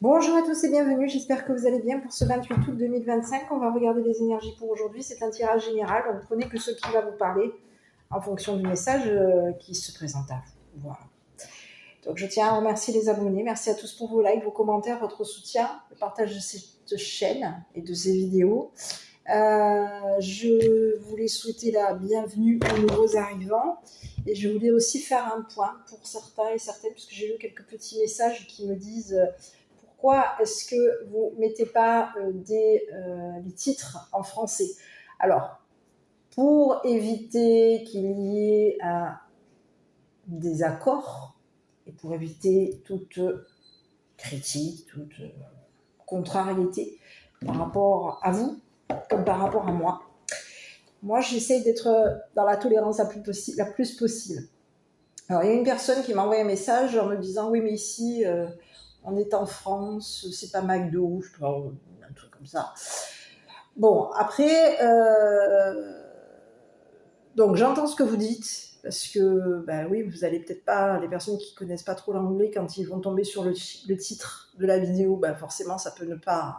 Bonjour à tous et bienvenue, j'espère que vous allez bien pour ce 28 août 2025. On va regarder les énergies pour aujourd'hui, c'est un tirage général, donc prenez que ce qui va vous parler en fonction du message qui se présente à vous. Voilà. Donc je tiens à remercier les abonnés, merci à tous pour vos likes, vos commentaires, votre soutien, le partage de cette chaîne et de ces vidéos. Je voulais souhaiter la bienvenue aux nouveaux arrivants et je voulais aussi faire un point pour certains et certaines, puisque j'ai lu quelques petits messages qui me disent pourquoi est-ce que vous ne mettez pas les titres en français. Alors, pour éviter qu'il y ait un désaccord et pour éviter toute critique, toute contrariété par rapport à vous, comme par rapport à moi. Moi, j'essaie d'être dans la tolérance la plus possible. Alors, il y a une personne qui m'a envoyé un message en me disant « Oui, mais ici, on est en France, c'est pas McDo, je sais pas, un truc comme ça. » Bon, après, donc j'entends ce que vous dites, parce que, ben oui, vous allez peut-être pas, les personnes qui connaissent pas trop l'anglais, quand ils vont tomber sur le titre de la vidéo, ben forcément, ça peut ne pas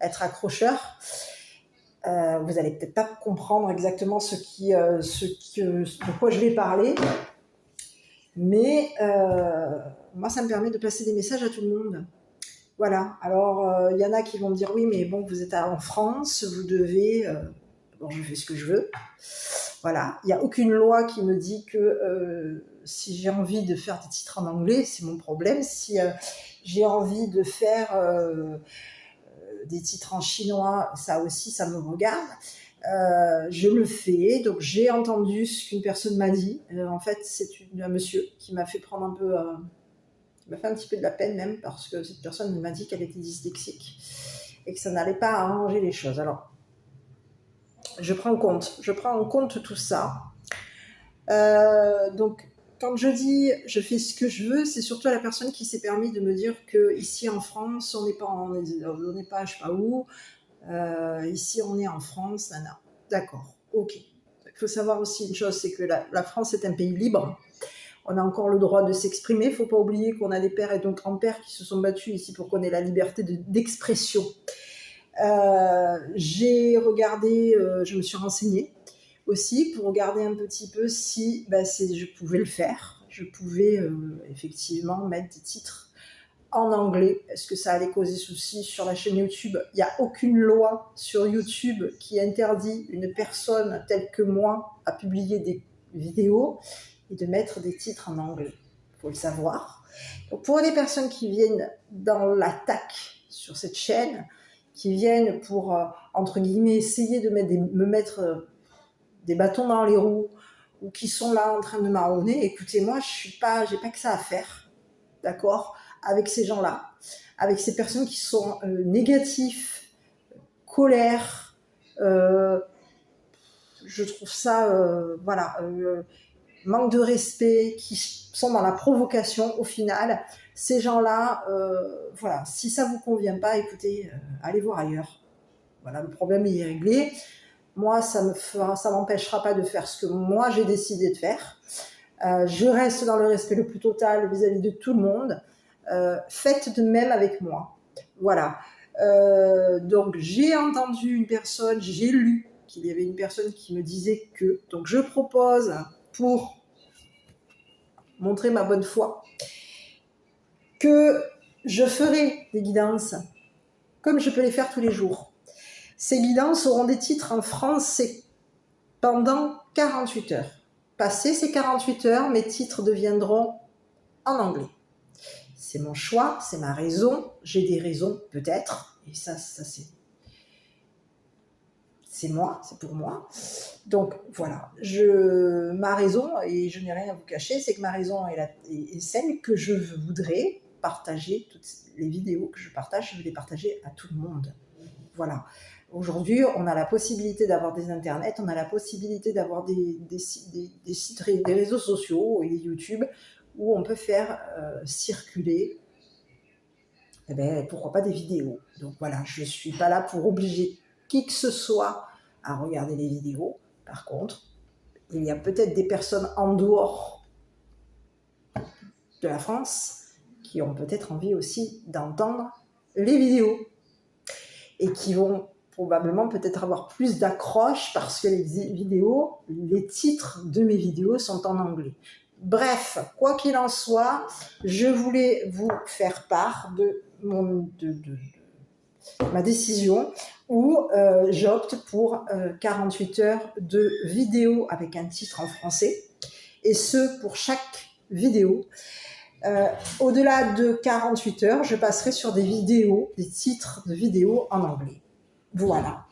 être accrocheur. Vous allez peut-être pas comprendre exactement de quoi je vais parler, mais moi ça me permet de passer des messages à tout le monde. Voilà, alors y en a qui vont me dire oui mais bon vous êtes en France, vous devez, bon je fais ce que je veux, voilà, il n'y a aucune loi qui me dit que si j'ai envie de faire des titres en anglais, c'est mon problème, si j'ai envie de faire des titres en chinois, ça aussi, ça me regarde. Je le fais, donc j'ai entendu ce qu'une personne m'a dit. En fait, c'est un monsieur qui m'a fait prendre un peu, qui m'a fait un petit peu de la peine même, parce que cette personne m'a dit qu'elle était dyslexique et que ça n'allait pas arranger les choses. Alors, je prends en compte tout ça. Donc, quand je dis je fais ce que je veux, c'est surtout à la personne qui s'est permis de me dire que ici en France, on n'est pas je sais pas où. Ici, on est en France, nana. D'accord, ok. Il faut savoir aussi une chose, c'est que la France est un pays libre. On a encore le droit de s'exprimer. Il ne faut pas oublier qu'on a des pères et donc grands-pères qui se sont battus ici pour qu'on ait la liberté d'expression. J'ai regardé, je me suis renseignée aussi pour regarder un petit peu si je pouvais le faire. Je pouvais effectivement mettre des titres en anglais. Est-ce que ça allait causer souci sur la chaîne YouTube? Il n'y a aucune loi sur YouTube qui interdit une personne telle que moi à publier des vidéos et de mettre des titres en anglais. Il faut le savoir. Donc pour les personnes qui viennent dans l'attaque sur cette chaîne, qui viennent pour, entre guillemets, essayer de me mettre des bâtons dans les roues ou qui sont là en train de marronner, écoutez, moi, j'ai pas que ça à faire, d'accord, avec ces gens-là, avec ces personnes qui sont négatifs, colère, je trouve ça, manque de respect, qui sont dans la provocation au final. Ces gens-là, voilà, si ça vous convient pas, écoutez, allez voir ailleurs. Voilà, le problème il est réglé. Moi, ça m'empêchera pas de faire ce que moi j'ai décidé de faire. Je reste dans le respect le plus total vis-à-vis de tout le monde. Faites de même avec moi. Voilà. Donc j'ai entendu une personne, j'ai lu qu'il y avait une personne qui me disait que, donc je propose, pour montrer ma bonne foi, que je ferai des guidances comme je peux les faire tous les jours. Ces guidances auront des titres en français pendant 48 heures. Passé ces 48 heures, mes titres deviendront en anglais. C'est mon choix, c'est ma raison. J'ai des raisons peut-être, et ça c'est moi, c'est pour moi. Donc voilà, ma raison, et je n'ai rien à vous cacher, c'est que ma raison est celle que je voudrais partager. Toutes les vidéos que je partage, je veux les partager à tout le monde. Voilà. Aujourd'hui, on a la possibilité d'avoir des internets, on a la possibilité d'avoir des sites, des réseaux sociaux et des YouTube où on peut faire circuler, pourquoi pas des vidéos. Donc voilà, je ne suis pas là pour obliger qui que ce soit à regarder les vidéos. Par contre, il y a peut-être des personnes en dehors de la France qui ont peut-être envie aussi d'entendre les vidéos et qui vont probablement peut-être avoir plus d'accroche parce que les vidéos, les titres de mes vidéos sont en anglais. Bref, quoi qu'il en soit, je voulais vous faire part de ma décision où j'opte pour 48 heures de vidéo avec un titre en français, et ce pour chaque vidéo. Au-delà de 48 heures, je passerai sur des vidéos, des titres de vidéos en anglais. Voilà.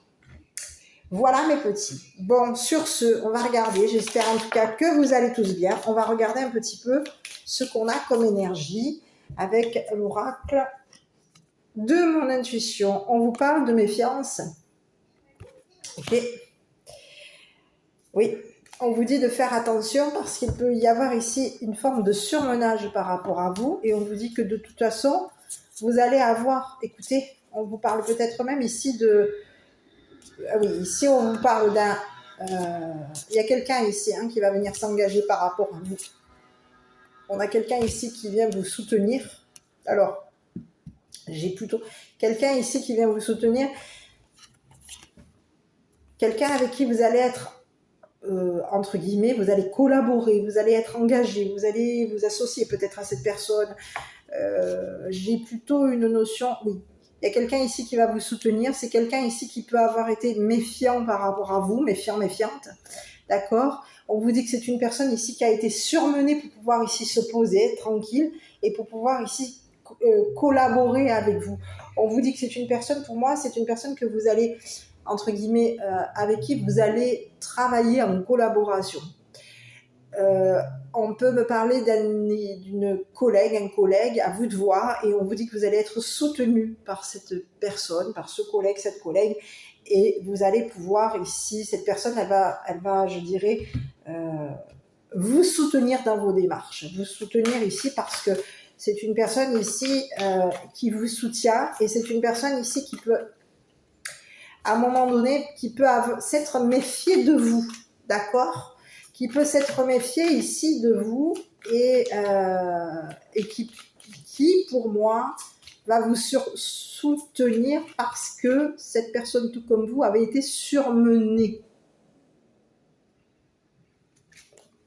Voilà mes petits. Bon, sur ce, on va regarder. J'espère en tout cas que vous allez tous bien. On va regarder un petit peu ce qu'on a comme énergie avec l'oracle de mon intuition. On vous parle de méfiance. Ok. Oui, on vous dit de faire attention parce qu'il peut y avoir ici une forme de surmenage par rapport à vous, et on vous dit que de toute façon, vous allez avoir, écoutez, on vous parle peut-être même ici de... Ah oui, ici on vous parle d'un... Il y a quelqu'un ici qui va venir s'engager par rapport à vous. On a quelqu'un ici qui vient vous soutenir. Alors, j'ai plutôt quelqu'un ici qui vient vous soutenir. Quelqu'un avec qui vous allez être, entre guillemets, vous allez collaborer, vous allez être engagé, vous allez vous associer peut-être à cette personne. J'ai plutôt une notion... Oui. Il y a quelqu'un ici qui va vous soutenir. C'est quelqu'un ici qui peut avoir été méfiant par rapport à vous, méfiant, méfiante. D'accord? On vous dit que c'est une personne ici qui a été surmenée pour pouvoir ici se poser, tranquille, et pour pouvoir ici collaborer avec vous. On vous dit que c'est une personne, pour moi, c'est une personne que vous allez, entre guillemets, avec qui vous allez travailler en collaboration. On peut me parler d'une collègue, un collègue, à vous de voir, et on vous dit que vous allez être soutenu par cette personne, par ce collègue, cette collègue, et vous allez pouvoir ici, cette personne, elle va, je dirais, vous soutenir dans vos démarches, vous soutenir ici parce que c'est une personne ici qui vous soutient, et c'est une personne ici qui peut, à un moment donné, qui peut s'être méfiée de vous, d'accord ? Qui peut s'être méfié ici de vous, et qui, pour moi, va vous soutenir parce que cette personne, tout comme vous, avait été surmenée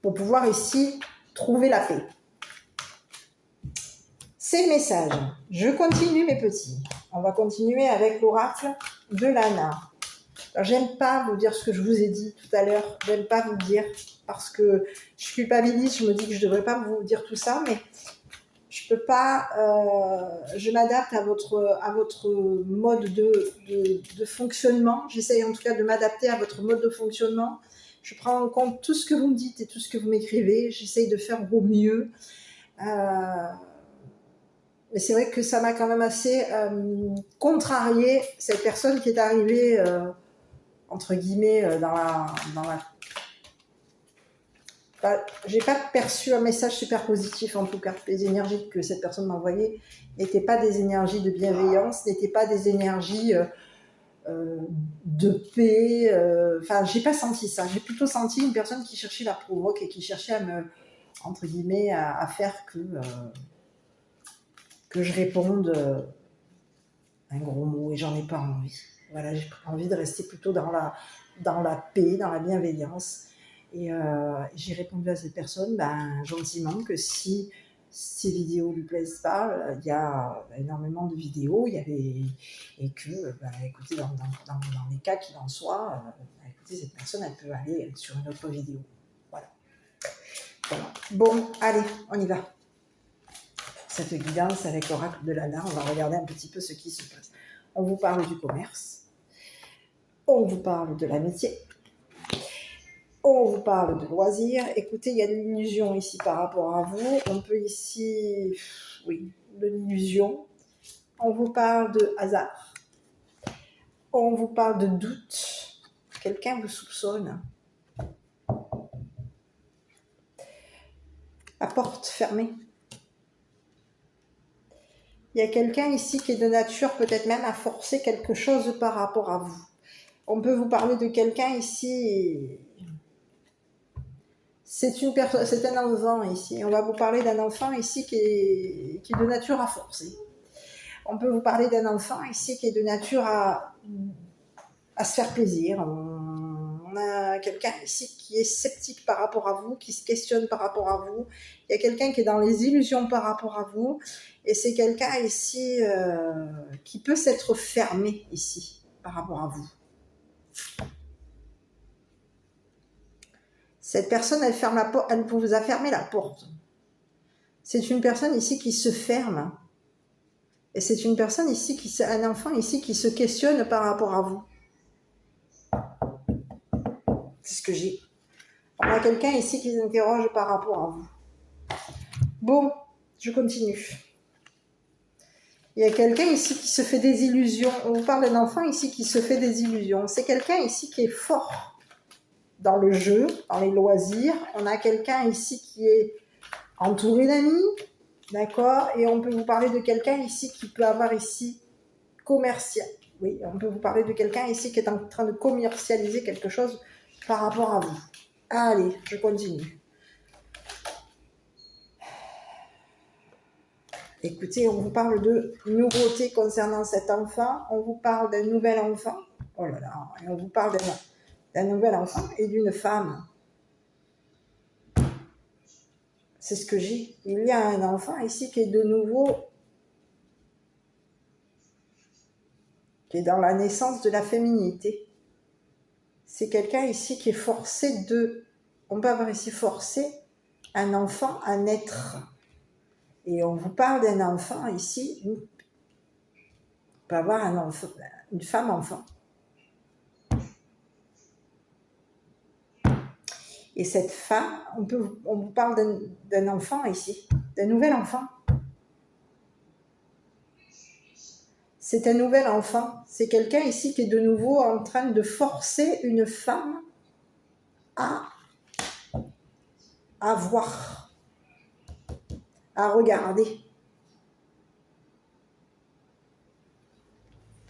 pour pouvoir ici trouver la paix. C'est le message. Je continue mes petits. On va continuer avec l'oracle de Lana. Alors, j'aime pas vous dire ce que je vous ai dit tout à l'heure. J'aime pas vous le dire parce que je culpabilise. Je me dis que je devrais pas vous dire tout ça, mais je peux pas. Je m'adapte à votre mode de fonctionnement. J'essaye en tout cas de m'adapter à votre mode de fonctionnement. Je prends en compte tout ce que vous me dites et tout ce que vous m'écrivez. J'essaye de faire au mieux. Mais c'est vrai que ça m'a quand même assez contrarié, cette personne qui est arrivée, entre guillemets, dans la... j'ai pas perçu un message super positif, en tout cas. Les énergies que cette personne m'a envoyées n'étaient pas des énergies de bienveillance, n'étaient pas des énergies de paix. Enfin, j'ai pas senti ça. J'ai plutôt senti une personne qui cherchait la provoque et qui cherchait à me, entre guillemets, à faire que je réponde un gros mot, et j'en ai pas envie. Voilà, j'ai envie de rester plutôt dans la paix, dans la bienveillance. Et j'ai répondu à cette personne gentiment que si ces vidéos lui plaisent pas, il y a énormément de vidéos, il y avait, et que, écoutez, dans les cas qu'il en soit, écoutez, cette personne, elle peut aller sur une autre vidéo. Voilà. Bon, allez, on y va. Cette guidance avec l'oracle de Lana, on va regarder un petit peu ce qui se passe. On vous parle du commerce, on vous parle de l'amitié, on vous parle de loisirs. Écoutez, il y a de l'illusion ici par rapport à vous. On peut ici, oui, de l'illusion. On vous parle de hasard, on vous parle de doute. Quelqu'un vous soupçonne. La porte fermée. Il y a quelqu'un ici qui est de nature peut-être même à forcer quelque chose par rapport à vous. On peut vous parler de quelqu'un ici, c'est un enfant ici. On va vous parler d'un enfant ici qui est de nature à forcer. on peut vous parler d'un enfant ici qui est de nature à se faire plaisir. On a quelqu'un ici qui est sceptique par rapport à vous, qui se questionne par rapport à vous. Il y a quelqu'un qui est dans les illusions par rapport à vous. Et c'est quelqu'un ici qui peut s'être fermé ici par rapport à vous. Cette personne, elle vous a fermé la porte. C'est une personne ici qui se ferme. Et c'est une personne ici, un enfant ici qui se questionne par rapport à vous. C'est ce que j'ai. On a quelqu'un ici qui s'interroge par rapport à vous. Bon, je continue. Il y a quelqu'un ici qui se fait des illusions. On vous parle d'un enfant ici qui se fait des illusions. C'est quelqu'un ici qui est fort dans le jeu, dans les loisirs. On a quelqu'un ici qui est entouré d'amis, d'accord? Et on peut vous parler de quelqu'un ici qui peut avoir ici commercial. Oui, on peut vous parler de quelqu'un ici qui est en train de commercialiser quelque chose par rapport à vous. Allez, je continue. Écoutez, on vous parle de nouveautés concernant cet enfant. On vous parle d'un nouvel enfant. Oh là là, et on vous parle d'un nouvel enfant et d'une femme. C'est ce que j'ai. Il y a un enfant ici qui est de nouveau, qui est dans la naissance de la féminité. C'est quelqu'un ici qui est forcé de... On peut avoir ici forcé un enfant à naître. Et on vous parle d'un enfant ici. On peut avoir un enfant, une femme-enfant. Et cette femme, on vous parle d'un enfant ici, d'un nouvel enfant. C'est un nouvel enfant. C'est quelqu'un ici qui est de nouveau en train de forcer une femme à voir, à regarder.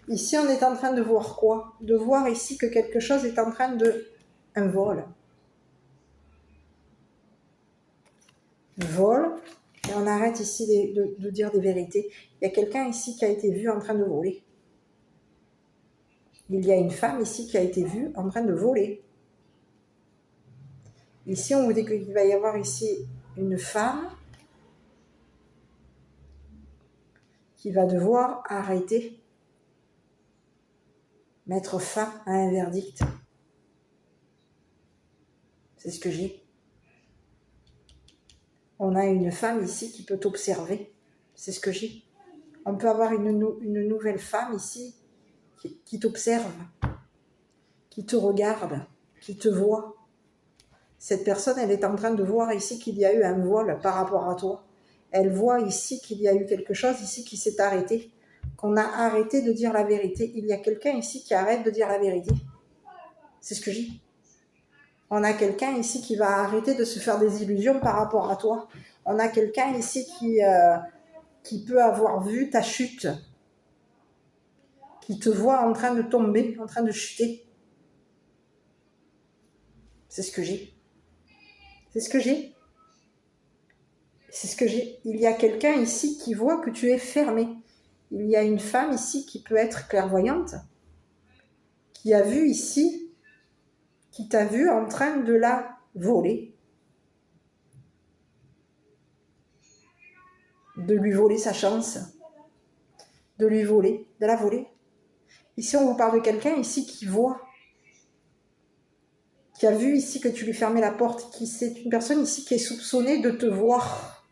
Ici, on est en train de voir quoi? De voir ici que quelque chose est en train de... Un vol. Vol. Et on arrête ici de dire des vérités. Il y a quelqu'un ici qui a été vu en train de voler. Il y a une femme ici qui a été vue en train de voler. Ici, on vous dit qu'il va y avoir ici une femme qui va devoir arrêter, mettre fin à un verdict. C'est ce que j'ai. On a une femme ici qui peut t'observer. C'est ce que j'ai. On peut avoir une nouvelle femme ici qui t'observe, qui te regarde, qui te voit. Cette personne, elle est en train de voir ici qu'il y a eu un vol par rapport à toi. Elle voit ici qu'il y a eu quelque chose ici qui s'est arrêté, qu'on a arrêté de dire la vérité. Il y a quelqu'un ici qui arrête de dire la vérité. C'est ce que j'ai. On a quelqu'un ici qui va arrêter de se faire des illusions par rapport à toi. On a quelqu'un ici qui peut avoir vu ta chute, qui te voit en train de tomber, en train de chuter. C'est ce que j'ai. C'est ce que j'ai. C'est ce que j'ai. Il y a quelqu'un ici qui voit que tu es fermé. Il y a une femme ici qui peut être clairvoyante, qui a vu ici, qui t'a vu en train de la voler, de lui voler sa chance, de lui voler, de la voler. Ici, on vous parle de quelqu'un ici qui voit, qui a vu ici que tu lui fermais la porte, c'est une personne ici qui est soupçonnée de te voir.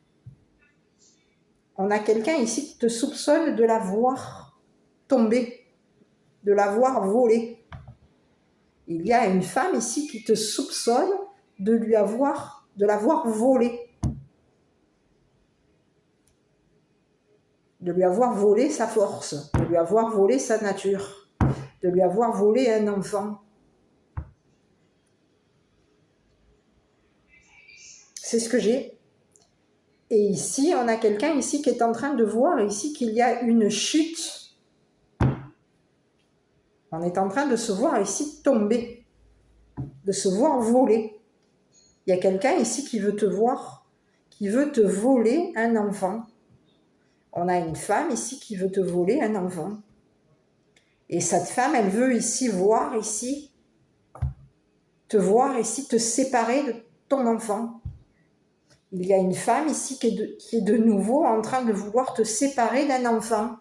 On a quelqu'un ici qui te soupçonne de la voir tomber, de la voir voler. Il y a une femme ici qui te soupçonne de la voir voler. De lui avoir volé sa force, de lui avoir volé sa nature, de lui avoir volé un enfant. C'est ce que j'ai. Et ici, on a quelqu'un ici qui est en train de voir ici qu'il y a une chute. On est en train de se voir ici tomber, de se voir voler. Il y a quelqu'un ici qui veut te voir, qui veut te voler un enfant. On a une femme ici qui veut te voler un enfant. Et cette femme, elle veut ici te voir ici, te séparer de ton enfant. Il y a une femme ici qui est de nouveau en train de vouloir te séparer d'un enfant.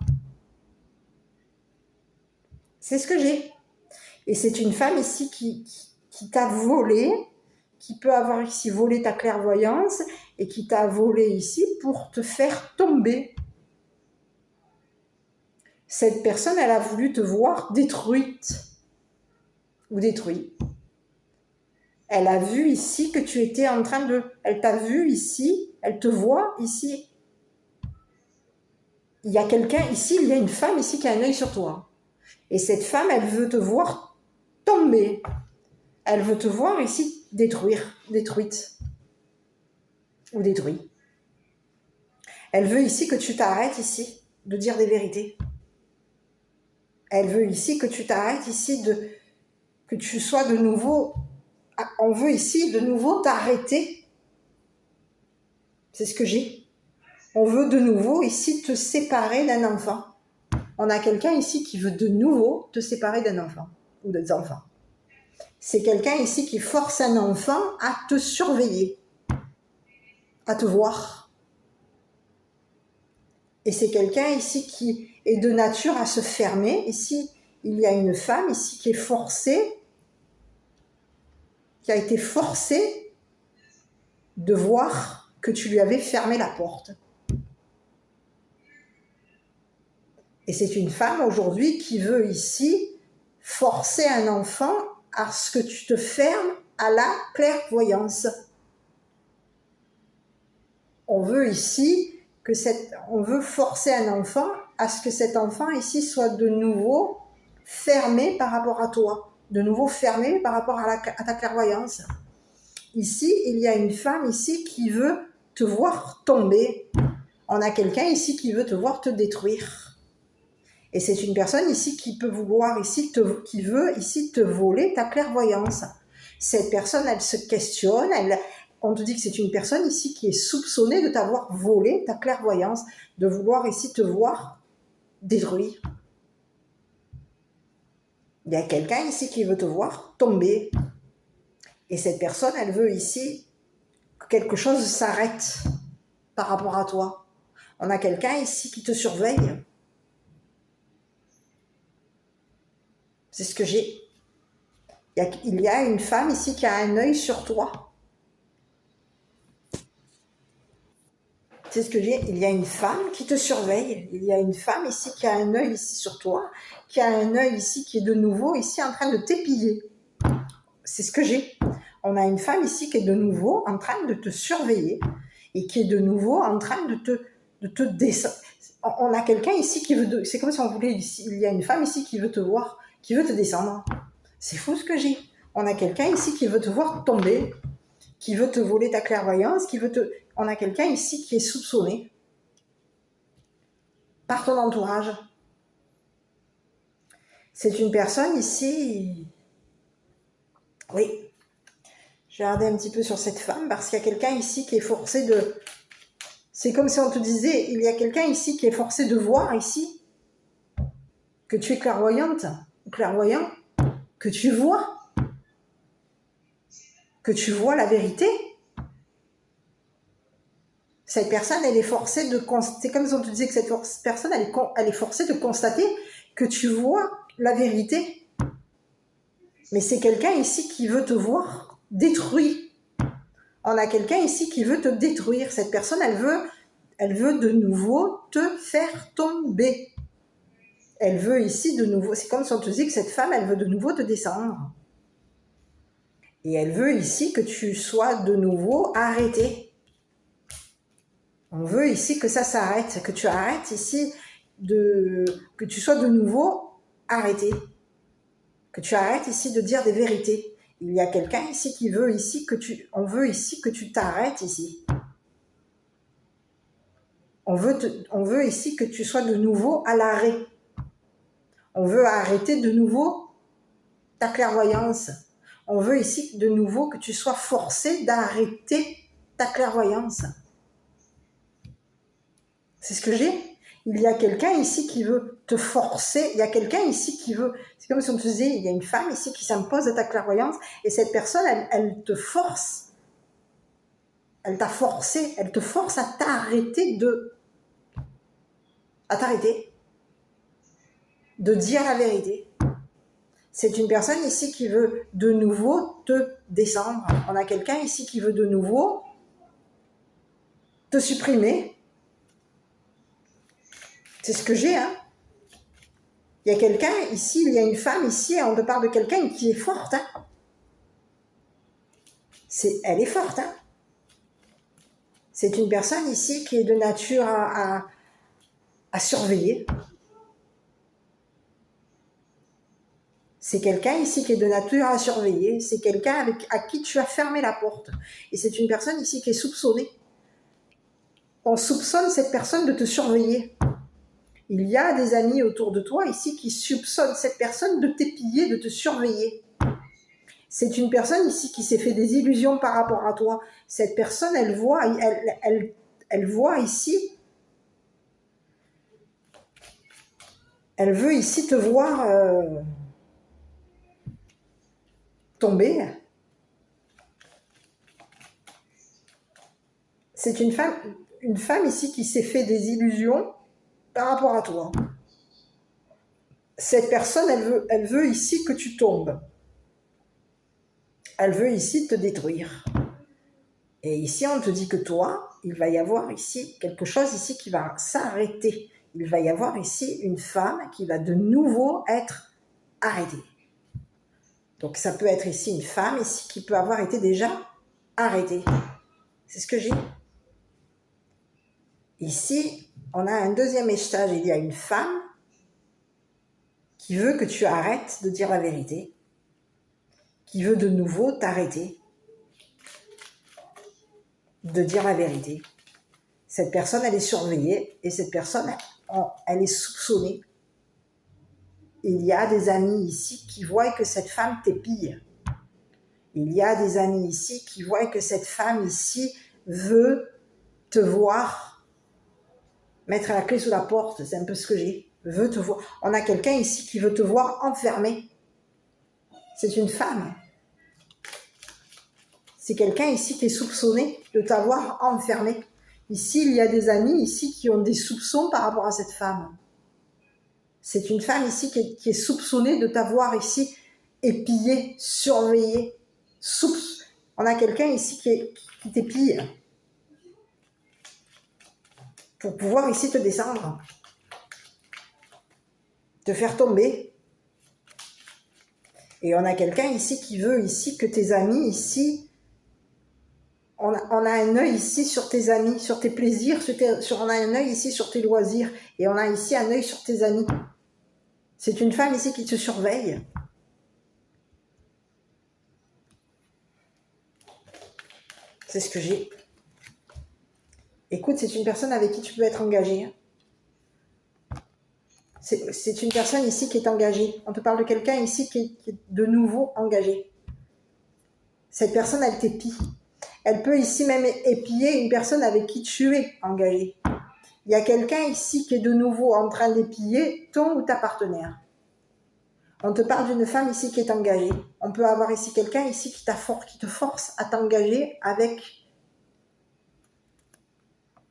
C'est ce que j'ai. Et c'est une femme ici qui t'a volé, qui peut avoir ici volé ta clairvoyance et qui t'a volé ici pour te faire tomber. Cette personne, elle a voulu te voir détruite ou détruit. Elle a vu ici que tu étais en train de... Elle t'a vu ici, elle te voit ici. Il y a quelqu'un ici, il y a une femme ici qui a un œil sur toi. Et cette femme, elle veut te voir tomber. Elle veut te voir ici détruite ou détruit. Elle veut ici que tu t'arrêtes ici de dire des vérités. Elle veut ici que tu t'arrêtes ici que tu sois de nouveau... On veut ici de nouveau t'arrêter. C'est ce que j'ai. On veut de nouveau ici te séparer d'un enfant. On a quelqu'un ici qui veut de nouveau te séparer d'un enfant ou des enfants. C'est quelqu'un ici qui force un enfant à te surveiller, à te voir. Et c'est quelqu'un ici qui est de nature à se fermer. Ici, il y a une femme ici qui est forcée, qui a été forcée de voir que tu lui avais fermé la porte. Et c'est une femme aujourd'hui qui veut ici forcer un enfant à ce que tu te fermes à la clairvoyance. On veut ici on veut forcer un enfant à ce que cet enfant ici soit de nouveau fermé par rapport à toi, de nouveau fermé par rapport à ta clairvoyance. Ici, il y a une femme ici qui veut te voir tomber. On a quelqu'un ici qui veut te voir te détruire. Et c'est une personne ici qui peut vouloir ici, qui veut ici te voler ta clairvoyance. Cette personne, elle se questionne, on te dit que c'est une personne ici qui est soupçonnée de t'avoir volé ta clairvoyance, de vouloir ici te voir détruire. Il y a quelqu'un ici qui veut te voir tomber. Et cette personne, elle veut ici que quelque chose s'arrête par rapport à toi. On a quelqu'un ici qui te surveille. C'est ce que j'ai. Il y a une femme ici qui a un œil sur toi. C'est ce que j'ai. Il y a une femme qui te surveille. Il y a une femme ici qui a un œil ici sur toi, qui a un œil ici qui est de nouveau ici en train de t'épiller. C'est ce que j'ai. On a une femme ici qui est de nouveau en train de te surveiller et qui est de nouveau en train de te descendre. On a quelqu'un ici qui veut... C'est comme si on voulait ici. Il y a une femme ici qui veut te voir, qui veut te descendre. C'est fou ce que j'ai. On a quelqu'un ici qui veut te voir tomber, qui veut te voler ta clairvoyance, on a quelqu'un ici qui est soupçonné par ton entourage. C'est une personne ici... Oui. Je vais regarder un petit peu sur cette femme parce qu'il y a quelqu'un ici qui est forcé de... C'est comme si on te disait, il y a quelqu'un ici qui est forcé de voir ici que tu es clairvoyante ou clairvoyant, que tu vois la vérité. Cette personne, elle est forcée de... C'est comme si on te disait que cette personne, elle est forcée de constater que tu vois la vérité. Mais c'est quelqu'un ici qui veut te voir détruit. On a quelqu'un ici qui veut te détruire. Cette personne, elle veut de nouveau te faire tomber. Elle veut ici de nouveau... C'est comme si on te disait que cette femme, elle veut de nouveau te descendre. Et elle veut ici que tu sois de nouveau arrêté. On veut ici que ça s'arrête, que tu arrêtes ici, que tu sois de nouveau arrêté. Que tu arrêtes ici de dire des vérités. Il y a quelqu'un ici qui veut ici on veut ici que tu t'arrêtes ici. On veut ici que tu sois de nouveau à l'arrêt. On veut arrêter de nouveau ta clairvoyance. On veut ici de nouveau que tu sois forcé d'arrêter ta clairvoyance. C'est ce que j'ai. il y a quelqu'un ici qui veut te forcer, il y a quelqu'un ici qui veut, c'est comme si on te disait, il y a une femme ici qui s'impose à ta clairvoyance, et cette personne, elle te force, elle t'a forcé, elle te force à t'arrêter de dire la vérité. C'est une personne ici qui veut de nouveau te descendre. On a quelqu'un ici qui veut de nouveau te supprimer. C'est ce que j'ai, hein. Il y a quelqu'un ici, il y a une femme ici, on te parle de quelqu'un qui est forte, hein. Elle est forte, hein. C'est une personne ici qui est de nature à surveiller. C'est quelqu'un ici qui est de nature à surveiller. C'est quelqu'un à qui tu as fermé la porte. Et c'est une personne ici qui est soupçonnée. On soupçonne cette personne de te surveiller. Il y a des amis autour de toi ici qui soupçonnent cette personne de t'épier, de te surveiller. C'est une personne ici qui s'est fait des illusions par rapport à toi. Cette personne, elle voit ici, elle veut ici te voir tomber. C'est une femme ici qui s'est fait des illusions par rapport à toi. Cette personne, elle veut ici que tu tombes. Elle veut ici te détruire. Et ici, on te dit que toi, il va y avoir ici quelque chose ici qui va s'arrêter. Il va y avoir ici une femme qui va de nouveau être arrêtée. Donc ça peut être ici une femme ici qui peut avoir été déjà arrêtée. C'est ce que j'ai. Ici, on a un deuxième étage. Il y a une femme qui veut que tu arrêtes de dire la vérité, qui veut de nouveau t'arrêter de dire la vérité. Cette personne, elle est surveillée et cette personne, elle est soupçonnée. Il y a des amis ici qui voient que cette femme t'épille. Il y a des amis ici qui voient que cette femme ici veut te voir mettre la clé sous la porte. C'est un peu ce que j'ai. Veut te voir. On a quelqu'un ici qui veut te voir enfermé. C'est une femme. C'est quelqu'un ici qui est soupçonné de t'avoir enfermé. Ici, il y a des amis ici qui ont des soupçons par rapport à cette femme. C'est une femme ici qui est soupçonnée de t'avoir ici épillé, surveillé. On a quelqu'un ici qui t'épille pour pouvoir ici te descendre, te faire tomber. Et on a quelqu'un ici qui veut ici que tes amis ici, on a un œil ici sur tes amis, sur tes plaisirs, on a un œil ici sur tes loisirs, et on a ici un œil sur tes amis. C'est une femme ici qui te surveille. C'est ce que j'ai. Écoute, c'est une personne avec qui tu peux être engagé. C'est une personne ici qui est engagée. On te parle de quelqu'un ici qui est de nouveau engagé. Cette personne, elle t'épie. Elle peut ici même épier une personne avec qui tu es engagé. Il y a quelqu'un ici qui est de nouveau en train d'épier ton ou ta partenaire. On te parle d'une femme ici qui est engagée. On peut avoir ici quelqu'un ici qui te force à t'engager avec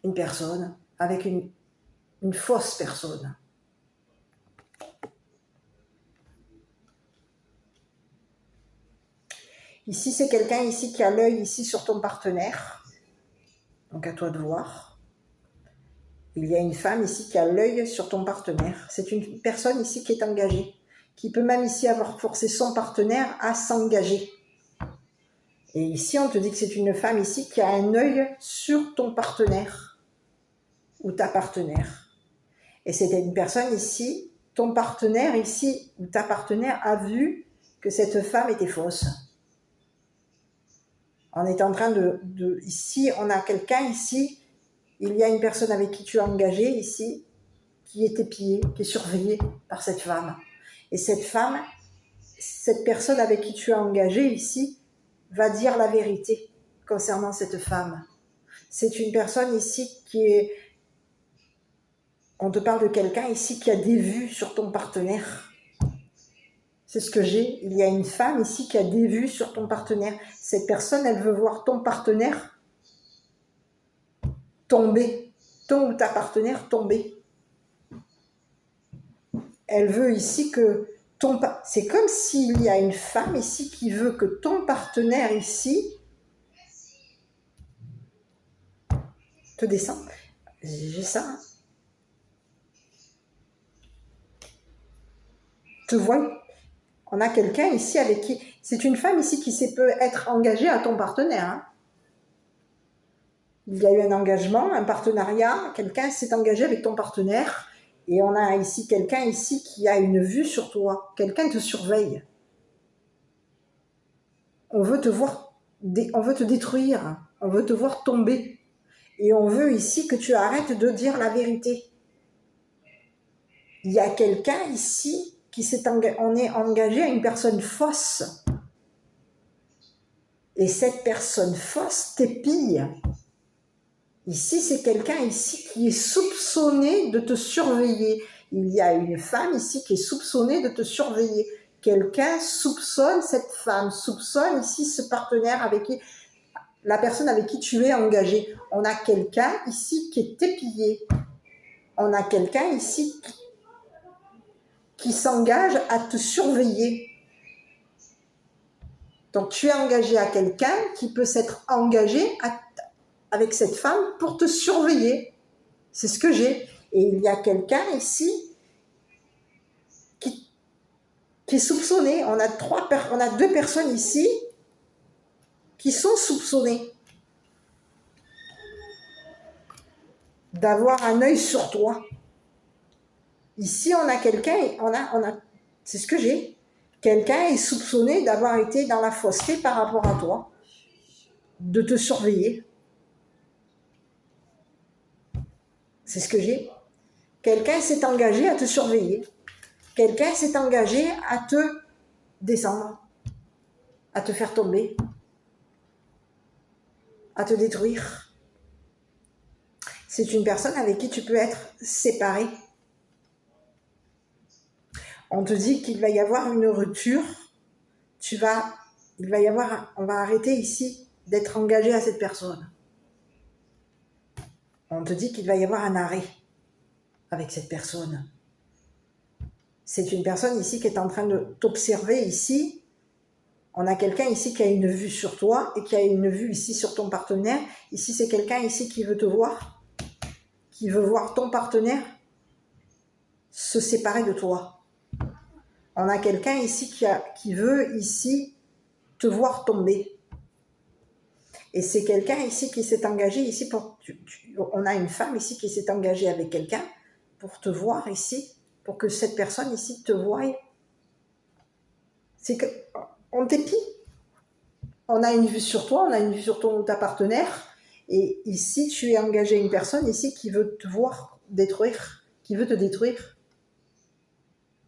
une personne, avec une fausse personne. Ici, c'est quelqu'un ici qui a l'œil ici sur ton partenaire. Donc à toi de voir. Il y a une femme ici qui a l'œil sur ton partenaire. C'est une personne ici qui est engagée, qui peut même ici avoir forcé son partenaire à s'engager. Et ici, on te dit que c'est une femme ici qui a un œil sur ton partenaire ou ta partenaire. Et c'est une personne ici, ton partenaire ici ou ta partenaire a vu que cette femme était fausse. On est en train ici, on a quelqu'un ici, il y a une personne avec qui tu es engagé ici, qui est épiée, qui est surveillée par cette femme. Et cette femme, cette personne avec qui tu es engagé ici, va dire la vérité concernant cette femme. C'est une personne ici qui est On te parle de quelqu'un ici qui a des vues sur ton partenaire. C'est ce que j'ai. Il y a une femme ici qui a des vues sur ton partenaire. Cette personne, elle veut voir ton partenaire tomber. Ton ou ta partenaire tomber. Elle veut ici que ton... C'est comme s'il y a une femme ici qui veut que ton partenaire ici te descende. J'ai ça. Te vois. On a quelqu'un ici avec qui... C'est une femme ici qui peut être engagée à ton partenaire. Hein. Il y a eu un engagement, un partenariat. Quelqu'un s'est engagé avec ton partenaire. Et on a ici quelqu'un ici qui a une vue sur toi. Quelqu'un te surveille. On veut te voir, on veut te détruire. On veut te voir tomber. Et on veut ici que tu arrêtes de dire la vérité. Il y a quelqu'un ici on est engagé à une personne fausse. Et cette personne fausse t'épille. Ici, c'est quelqu'un ici qui est soupçonné de te surveiller. Il y a une femme ici qui est soupçonnée de te surveiller. Quelqu'un soupçonne cette femme, soupçonne ici ce partenaire avec qui, la personne avec qui tu es engagé. On a quelqu'un ici qui est épillé. On a quelqu'un ici qui s'engage à te surveiller. Donc, tu es engagé à quelqu'un qui peut s'être engagé avec cette femme pour te surveiller. C'est ce que j'ai. Et il y a quelqu'un ici qui est soupçonné. On a deux personnes ici qui sont soupçonnées d'avoir un œil sur toi. Ici, on a quelqu'un, c'est ce que j'ai. Quelqu'un est soupçonné d'avoir été dans la fausseté par rapport à toi, de te surveiller. C'est ce que j'ai. Quelqu'un s'est engagé à te surveiller. Quelqu'un s'est engagé à te descendre, à te faire tomber, à te détruire. C'est une personne avec qui tu peux être séparé. On te dit qu'il va y avoir une rupture. On va arrêter ici d'être engagé à cette personne. On te dit qu'il va y avoir un arrêt avec cette personne. C'est une personne ici qui est en train de t'observer ici. On a quelqu'un ici qui a une vue sur toi et qui a une vue ici sur ton partenaire. Ici, c'est quelqu'un ici qui veut te voir, qui veut voir ton partenaire se séparer de toi. On a quelqu'un ici qui veut ici te voir tomber. Et c'est quelqu'un ici qui s'est engagé ici pour... on a une femme ici qui s'est engagée avec quelqu'un pour te voir ici, pour que cette personne ici te voie. C'est que on t'épie. On a une vue sur toi, on a une vue sur ta partenaire. Et ici, tu es engagé à une personne ici qui veut te voir détruire, qui veut te détruire.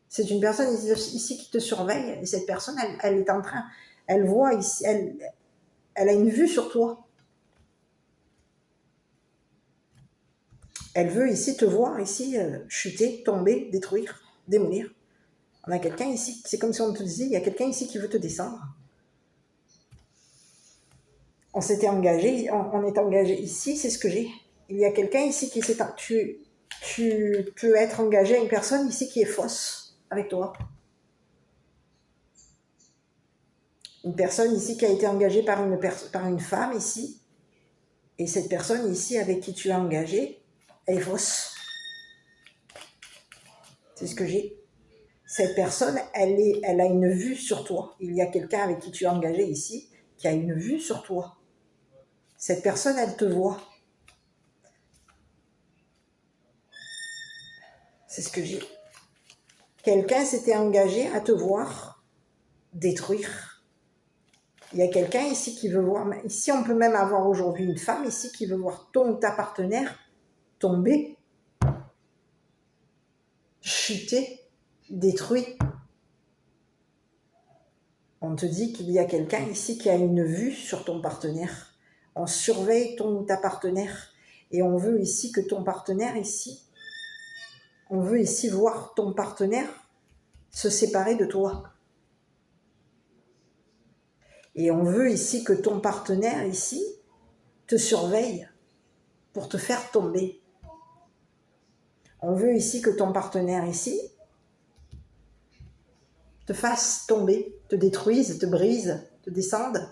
C'est une personne ici qui te surveille. Et cette personne, elle est en train... Elle voit ici... Elle a une vue sur toi. Elle veut ici te voir, ici, chuter, tomber, détruire, démolir. On a quelqu'un ici, c'est comme si on te disait, il y a quelqu'un ici qui veut te descendre. On s'était engagé, on est engagé ici, c'est ce que j'ai. Il y a quelqu'un ici qui s'est... Tu peux être engagé à une personne ici qui est fausse avec toi. Une personne ici qui a été engagée par une femme ici. Et cette personne ici avec qui tu es engagé, elle est fausse. C'est ce que j'ai. Cette personne, elle a une vue sur toi. Il y a quelqu'un avec qui tu es engagé ici qui a une vue sur toi. Cette personne, elle te voit. C'est ce que j'ai. Quelqu'un s'était engagé à te voir détruire. Il y a quelqu'un ici qui veut voir... Ici, on peut même avoir aujourd'hui une femme ici qui veut voir ton ou ta partenaire tomber, chuter, détruit. On te dit qu'il y a quelqu'un ici qui a une vue sur ton partenaire. On surveille ton ou ta partenaire et on veut ici que ton partenaire ici On veut ici voir ton partenaire se séparer de toi. Et on veut ici que ton partenaire ici te surveille pour te faire tomber. On veut ici que ton partenaire ici te fasse tomber, te détruise, te brise, te descende.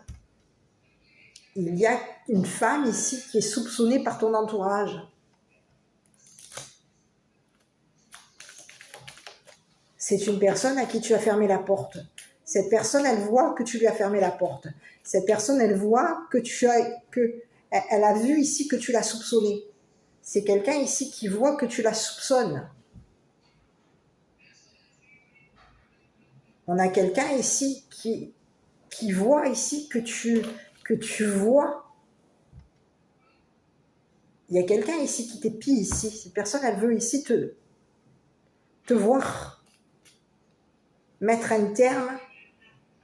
Il y a une femme ici qui est soupçonnée par ton entourage. C'est une personne à qui tu as fermé la porte. Cette personne, elle voit que tu lui as fermé la porte. Cette personne, elle voit que elle a vu ici que tu l'as soupçonné. C'est quelqu'un ici qui voit que tu la soupçonnes. On a quelqu'un ici qui voit ici que tu vois. Il y a quelqu'un ici qui t'épie ici. Cette personne, elle veut ici te voir mettre un terme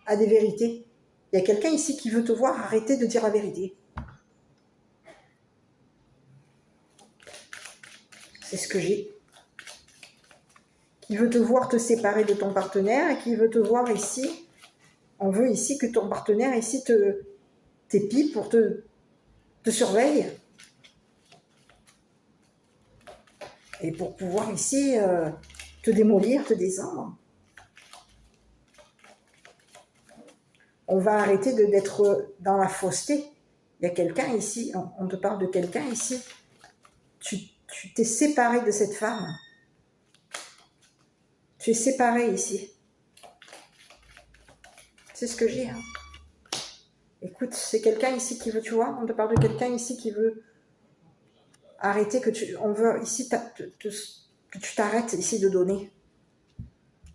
à des vérités. Il y a quelqu'un ici qui veut te voir arrêter de dire la vérité. C'est ce que j'ai. Qui veut te voir te séparer de ton partenaire et qui veut te voir ici. On veut ici que ton partenaire ici t'épie pour te surveille. Et pour pouvoir ici te démolir, te descendre. On va arrêter d'être dans la fausseté. Il y a quelqu'un ici, on te parle de quelqu'un ici. Tu t'es séparé de cette femme. Tu es séparé ici. C'est ce que j'ai. Hein. Écoute, c'est quelqu'un ici qui veut, tu vois, on te parle de quelqu'un ici qui veut arrêter, on veut ici que tu t'arrêtes ici de donner,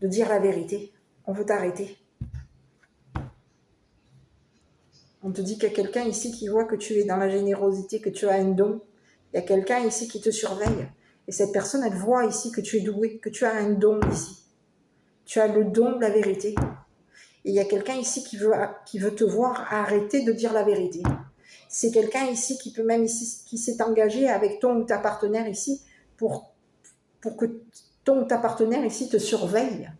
de dire la vérité. On veut t'arrêter. On te dit qu'il y a quelqu'un ici qui voit que tu es dans la générosité, que tu as un don. Il y a quelqu'un ici qui te surveille. Et cette personne, elle voit ici que tu es doué, que tu as un don ici. Tu as le don de la vérité. Et il y a quelqu'un ici qui veut te voir arrêter de dire la vérité. C'est quelqu'un ici qui peut même ici, qui s'est engagé avec ton ou ta partenaire ici pour que ton ou ta partenaire ici te surveille.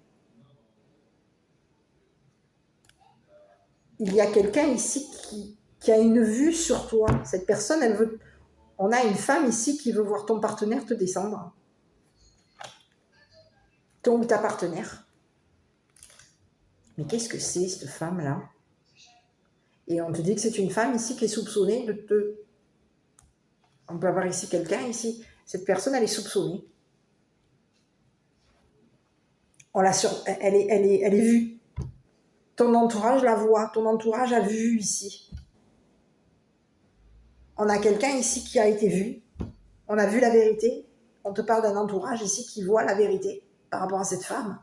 Il y a quelqu'un ici qui a une vue sur toi. Cette personne, on a une femme ici qui veut voir ton partenaire te descendre. Ton ou ta partenaire. Mais qu'est-ce que c'est, cette femme-là? Et on te dit que c'est une femme ici qui est soupçonnée de te... On peut avoir ici quelqu'un ici. Cette personne, elle est soupçonnée. Elle est vue. Ton entourage la voit. Ton entourage a vu ici. On a quelqu'un ici qui a été vu. On a vu la vérité. On te parle d'un entourage ici qui voit la vérité par rapport à cette femme.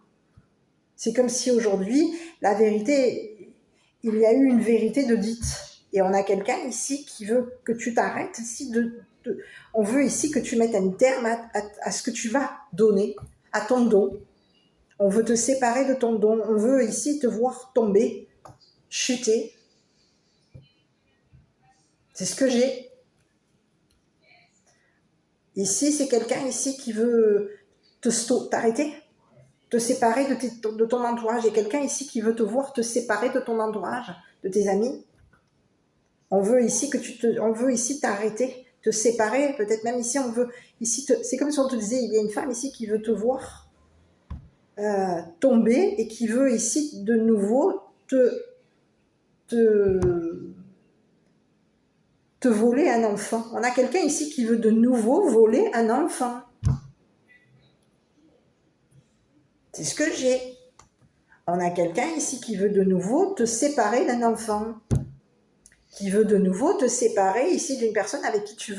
C'est comme si aujourd'hui, la vérité, il y a eu une vérité de dite. Et on a quelqu'un ici qui veut que tu t'arrêtes ici on veut ici que tu mettes un terme à ce que tu vas donner, à ton don. On veut te séparer de ton don. On veut ici te voir tomber, chuter. C'est ce que j'ai. Ici, c'est quelqu'un ici qui veut t'arrêter, te séparer de ton entourage. Il y a quelqu'un ici qui veut te voir te séparer de ton entourage, de tes amis. On veut ici t'arrêter, te séparer. Peut-être même ici, on veut ici c'est comme si on te disait, il y a une femme ici qui veut te voir tomber et qui veut ici de nouveau te voler un enfant. On a quelqu'un ici qui veut de nouveau voler un enfant. C'est ce que j'ai. On a quelqu'un ici qui veut de nouveau te séparer d'un enfant. Qui veut de nouveau te séparer ici d'une personne avec qui tu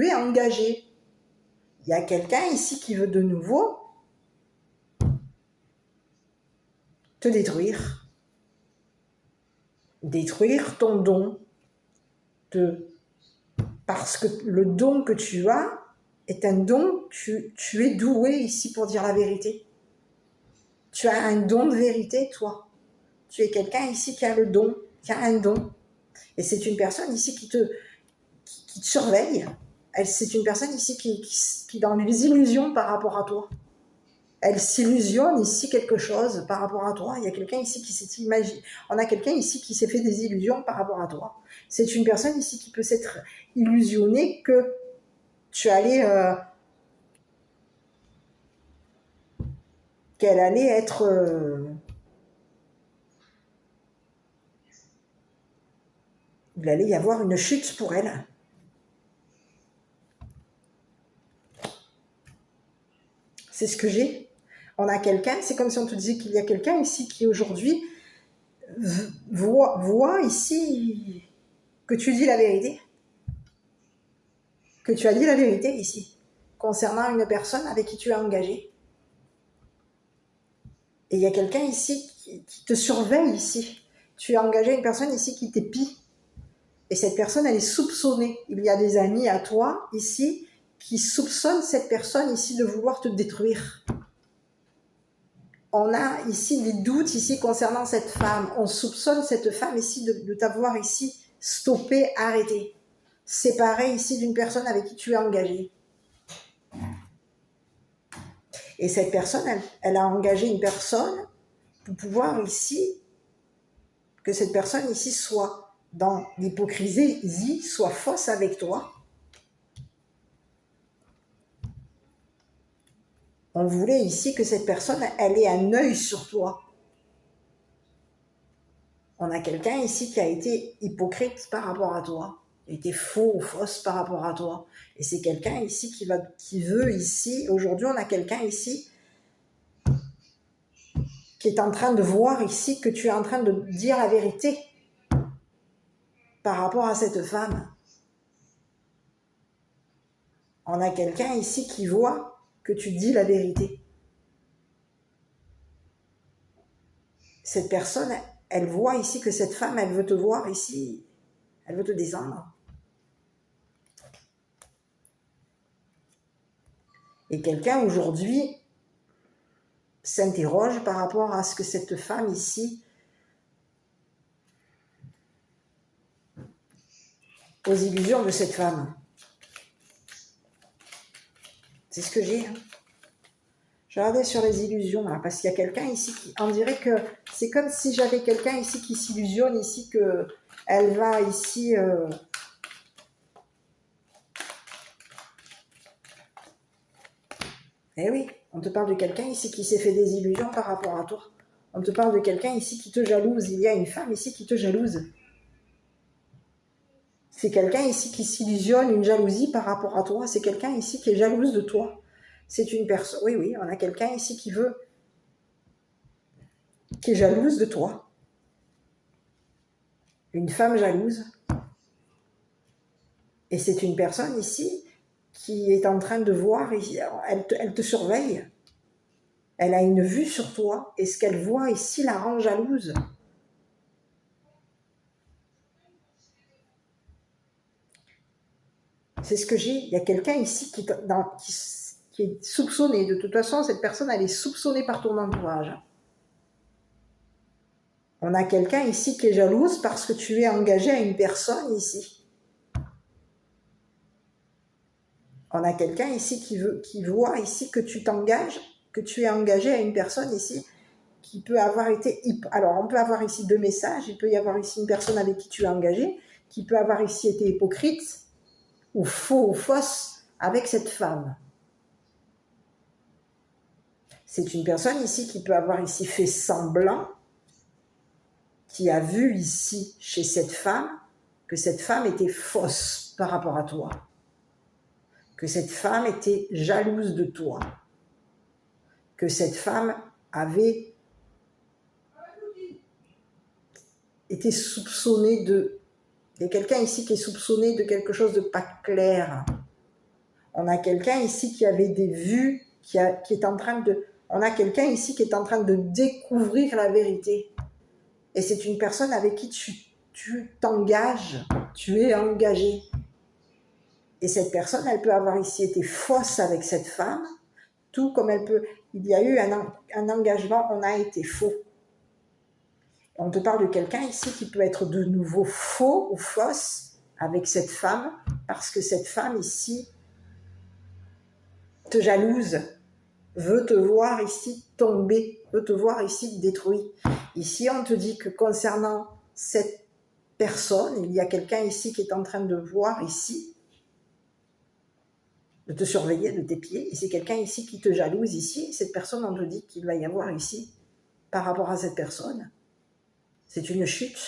es engagé. Il y a quelqu'un ici qui veut de nouveau te détruire. Détruire ton don. Parce que le don que tu as est un don, tu es doué ici pour dire la vérité. Tu as un don de vérité, toi. Tu es quelqu'un ici qui a le don, qui a un don. Et c'est une personne ici qui te surveille. C'est une personne ici qui est dans les illusions par rapport à toi. Elle s'illusionne ici quelque chose par rapport à toi. Il y a quelqu'un ici qui s'est imaginé. On a quelqu'un ici qui s'est fait des illusions par rapport à toi. C'est une personne ici qui peut s'être illusionnée que tu allais, qu'elle allait être, il allait y avoir une chute pour elle. C'est ce que j'ai. On a quelqu'un, c'est comme si on te disait qu'il y a quelqu'un ici qui aujourd'hui voit ici que tu dis la vérité. Que tu as dit la vérité ici, concernant une personne avec qui tu es engagé. Et il y a quelqu'un ici qui te surveille ici. Tu as engagé une personne ici qui t'épie. Et cette personne, elle est soupçonnée. Il y a des amis à toi ici qui soupçonnent cette personne ici de vouloir te détruire. On a ici des doutes ici concernant cette femme. On soupçonne cette femme ici de t'avoir ici stoppé, arrêté, séparé ici d'une personne avec qui tu es engagé. Et cette personne, elle a engagé une personne pour pouvoir ici, que cette personne ici soit dans l'hypocrisie, soit fausse avec toi. On voulait ici que cette personne, elle ait un œil sur toi. On a quelqu'un ici qui a été hypocrite par rapport à toi, qui a été faux ou fausse par rapport à toi. Et c'est quelqu'un ici qui veut ici, aujourd'hui on a quelqu'un ici qui est en train de voir ici que tu es en train de dire la vérité par rapport à cette femme. On a quelqu'un ici qui voit que tu dis la vérité. Cette personne, elle voit ici que cette femme, elle veut te voir ici, elle veut te descendre. Et quelqu'un aujourd'hui s'interroge par rapport à ce que cette femme ici, aux illusions de cette femme. C'est ce que j'ai. Je regardais sur les illusions, là, parce qu'il y a quelqu'un ici qui, on dirait que c'est comme si j'avais quelqu'un ici qui s'illusionne ici, que elle va ici... Eh oui, on te parle de quelqu'un ici qui s'est fait des illusions par rapport à toi. On te parle de quelqu'un ici qui te jalouse. Il y a une femme ici qui te jalouse. C'est quelqu'un ici qui s'illusionne, une jalousie par rapport à toi. C'est quelqu'un ici qui est jalouse de toi. C'est une personne... Oui, on a quelqu'un ici qui est jalouse de toi. Une femme jalouse. Et c'est une personne ici qui est en train de voir, elle te surveille. Elle a une vue sur toi et ce qu'elle voit ici la rend jalouse. C'est ce que j'ai. Il y a quelqu'un ici qui est soupçonné. De toute façon, cette personne, elle est soupçonnée par ton entourage. On a quelqu'un ici qui est jalouse parce que tu es engagé à une personne ici. On a quelqu'un ici qui voit ici que tu t'engages, que tu es engagé à une personne ici qui peut avoir été... Alors, on peut avoir ici deux messages. Il peut y avoir ici une personne avec qui tu es engagé, qui peut avoir ici été hypocrite, ou faux ou fausse, avec cette femme. C'est une personne ici qui peut avoir ici fait semblant, qui a vu ici chez cette femme, que cette femme était fausse par rapport à toi. Que cette femme était jalouse de toi. Que cette femme avait été soupçonnée de... Il y a quelqu'un ici qui est soupçonné de quelque chose de pas clair. On a quelqu'un ici qui avait des vues, qui est en train de... On a quelqu'un ici qui est en train de découvrir la vérité. Et c'est une personne avec qui tu t'engages, tu es engagé. Et cette personne, elle peut avoir ici été fausse avec cette femme, tout comme elle peut... Il y a eu un engagement, on a été faux. On te parle de quelqu'un ici qui peut être de nouveau faux ou fausse avec cette femme, parce que cette femme ici te jalouse. veut te voir ici tomber, veut te voir ici détruit. Ici, on te dit que concernant cette personne, il y a quelqu'un ici qui est en train de voir ici, de te surveiller, de t'épier, et c'est quelqu'un ici qui te jalouse ici, cette personne, on te dit qu'il va y avoir ici, par rapport à cette personne, c'est une chute.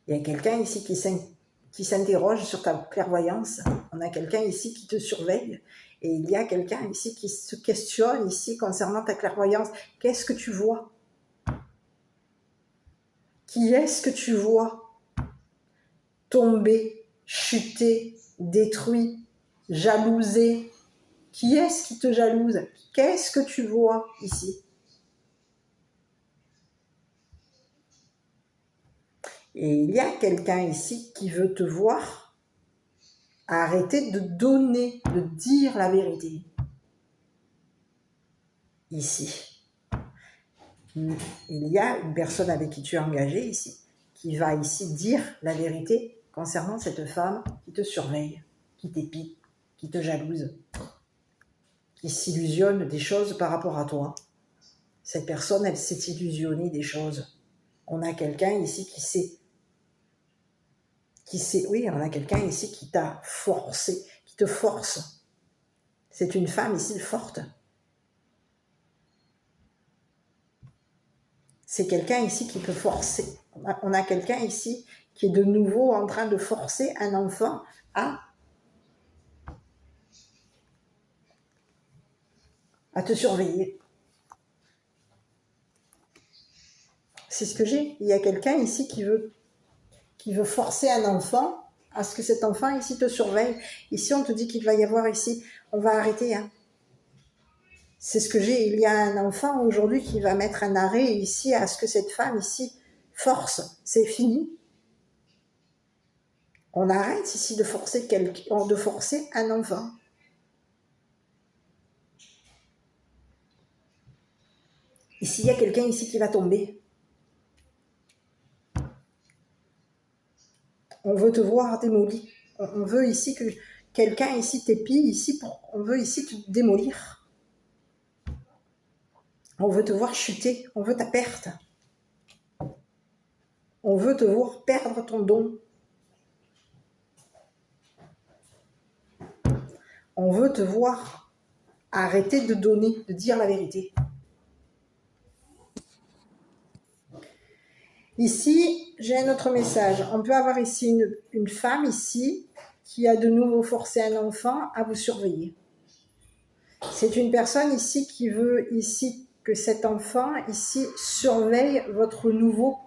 Il y a quelqu'un ici qui s'interroge sur ta clairvoyance. On a quelqu'un ici qui te surveille. Et il y a quelqu'un ici qui se questionne ici concernant ta clairvoyance. Qu'est-ce que tu vois? Qui est-ce que tu vois tomber, chuter, détruit, jalousé? Qui est-ce qui te jalouse? Qu'est-ce que tu vois ici? Et il y a quelqu'un ici qui veut te voir arrêter de donner, de dire la vérité. Ici. Il y a une personne avec qui tu es engagé ici, qui va ici dire la vérité concernant cette femme qui te surveille, qui t'épie, qui te jalouse, qui s'illusionne des choses par rapport à toi. Cette personne, elle s'est illusionnée des choses. On a quelqu'un ici oui, on a quelqu'un ici qui t'a forcé, qui te force. C'est une femme ici forte. C'est quelqu'un ici qui peut forcer. On a quelqu'un ici qui est de nouveau en train de forcer un enfant à te surveiller. C'est ce que j'ai. Il y a quelqu'un ici qui veut forcer un enfant à ce que cet enfant ici te surveille. Ici, on te dit qu'il va y avoir ici, on va arrêter. Hein. C'est ce que j'ai. Il y a un enfant aujourd'hui qui va mettre un arrêt ici à ce que cette femme ici force. C'est fini. On arrête ici de forcer un enfant. Ici, il y a quelqu'un ici qui va tomber. On veut te voir démoli. On veut ici que quelqu'un ici t'épie, on veut ici te démolir. On veut te voir chuter, on veut ta perte. On veut te voir perdre ton don. On veut te voir arrêter de donner, de dire la vérité. Ici, j'ai un autre message. On peut avoir ici une femme ici qui a de nouveau forcé un enfant à vous surveiller. C'est une personne ici qui veut ici que cet enfant ici surveille votre nouveau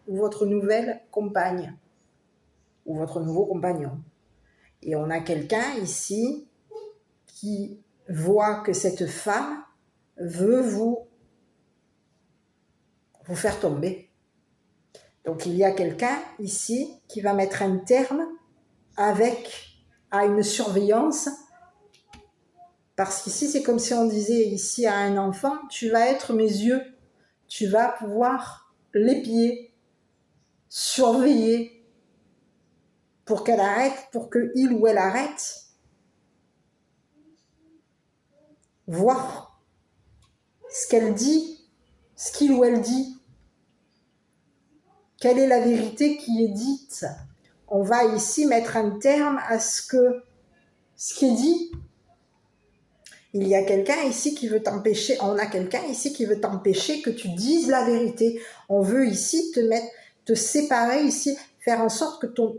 ou votre nouvelle compagne ou votre nouveau compagnon. Et on a quelqu'un ici qui voit que cette femme veut vous faire tomber. Donc il y a quelqu'un ici qui va mettre un terme à une surveillance, parce qu'ici c'est comme si on disait ici à un enfant, tu vas être mes yeux, tu vas pouvoir l'épier, surveiller pour qu'elle arrête, pour qu'il ou elle arrête, voir ce qu'elle dit, ce qu'il ou elle dit, quelle est la vérité qui est dite. On va ici mettre un terme à ce qui est dit. Il y a quelqu'un ici qui veut t'empêcher, on a quelqu'un ici qui veut t'empêcher que tu dises la vérité. On veut ici te séparer ici, faire en sorte que ton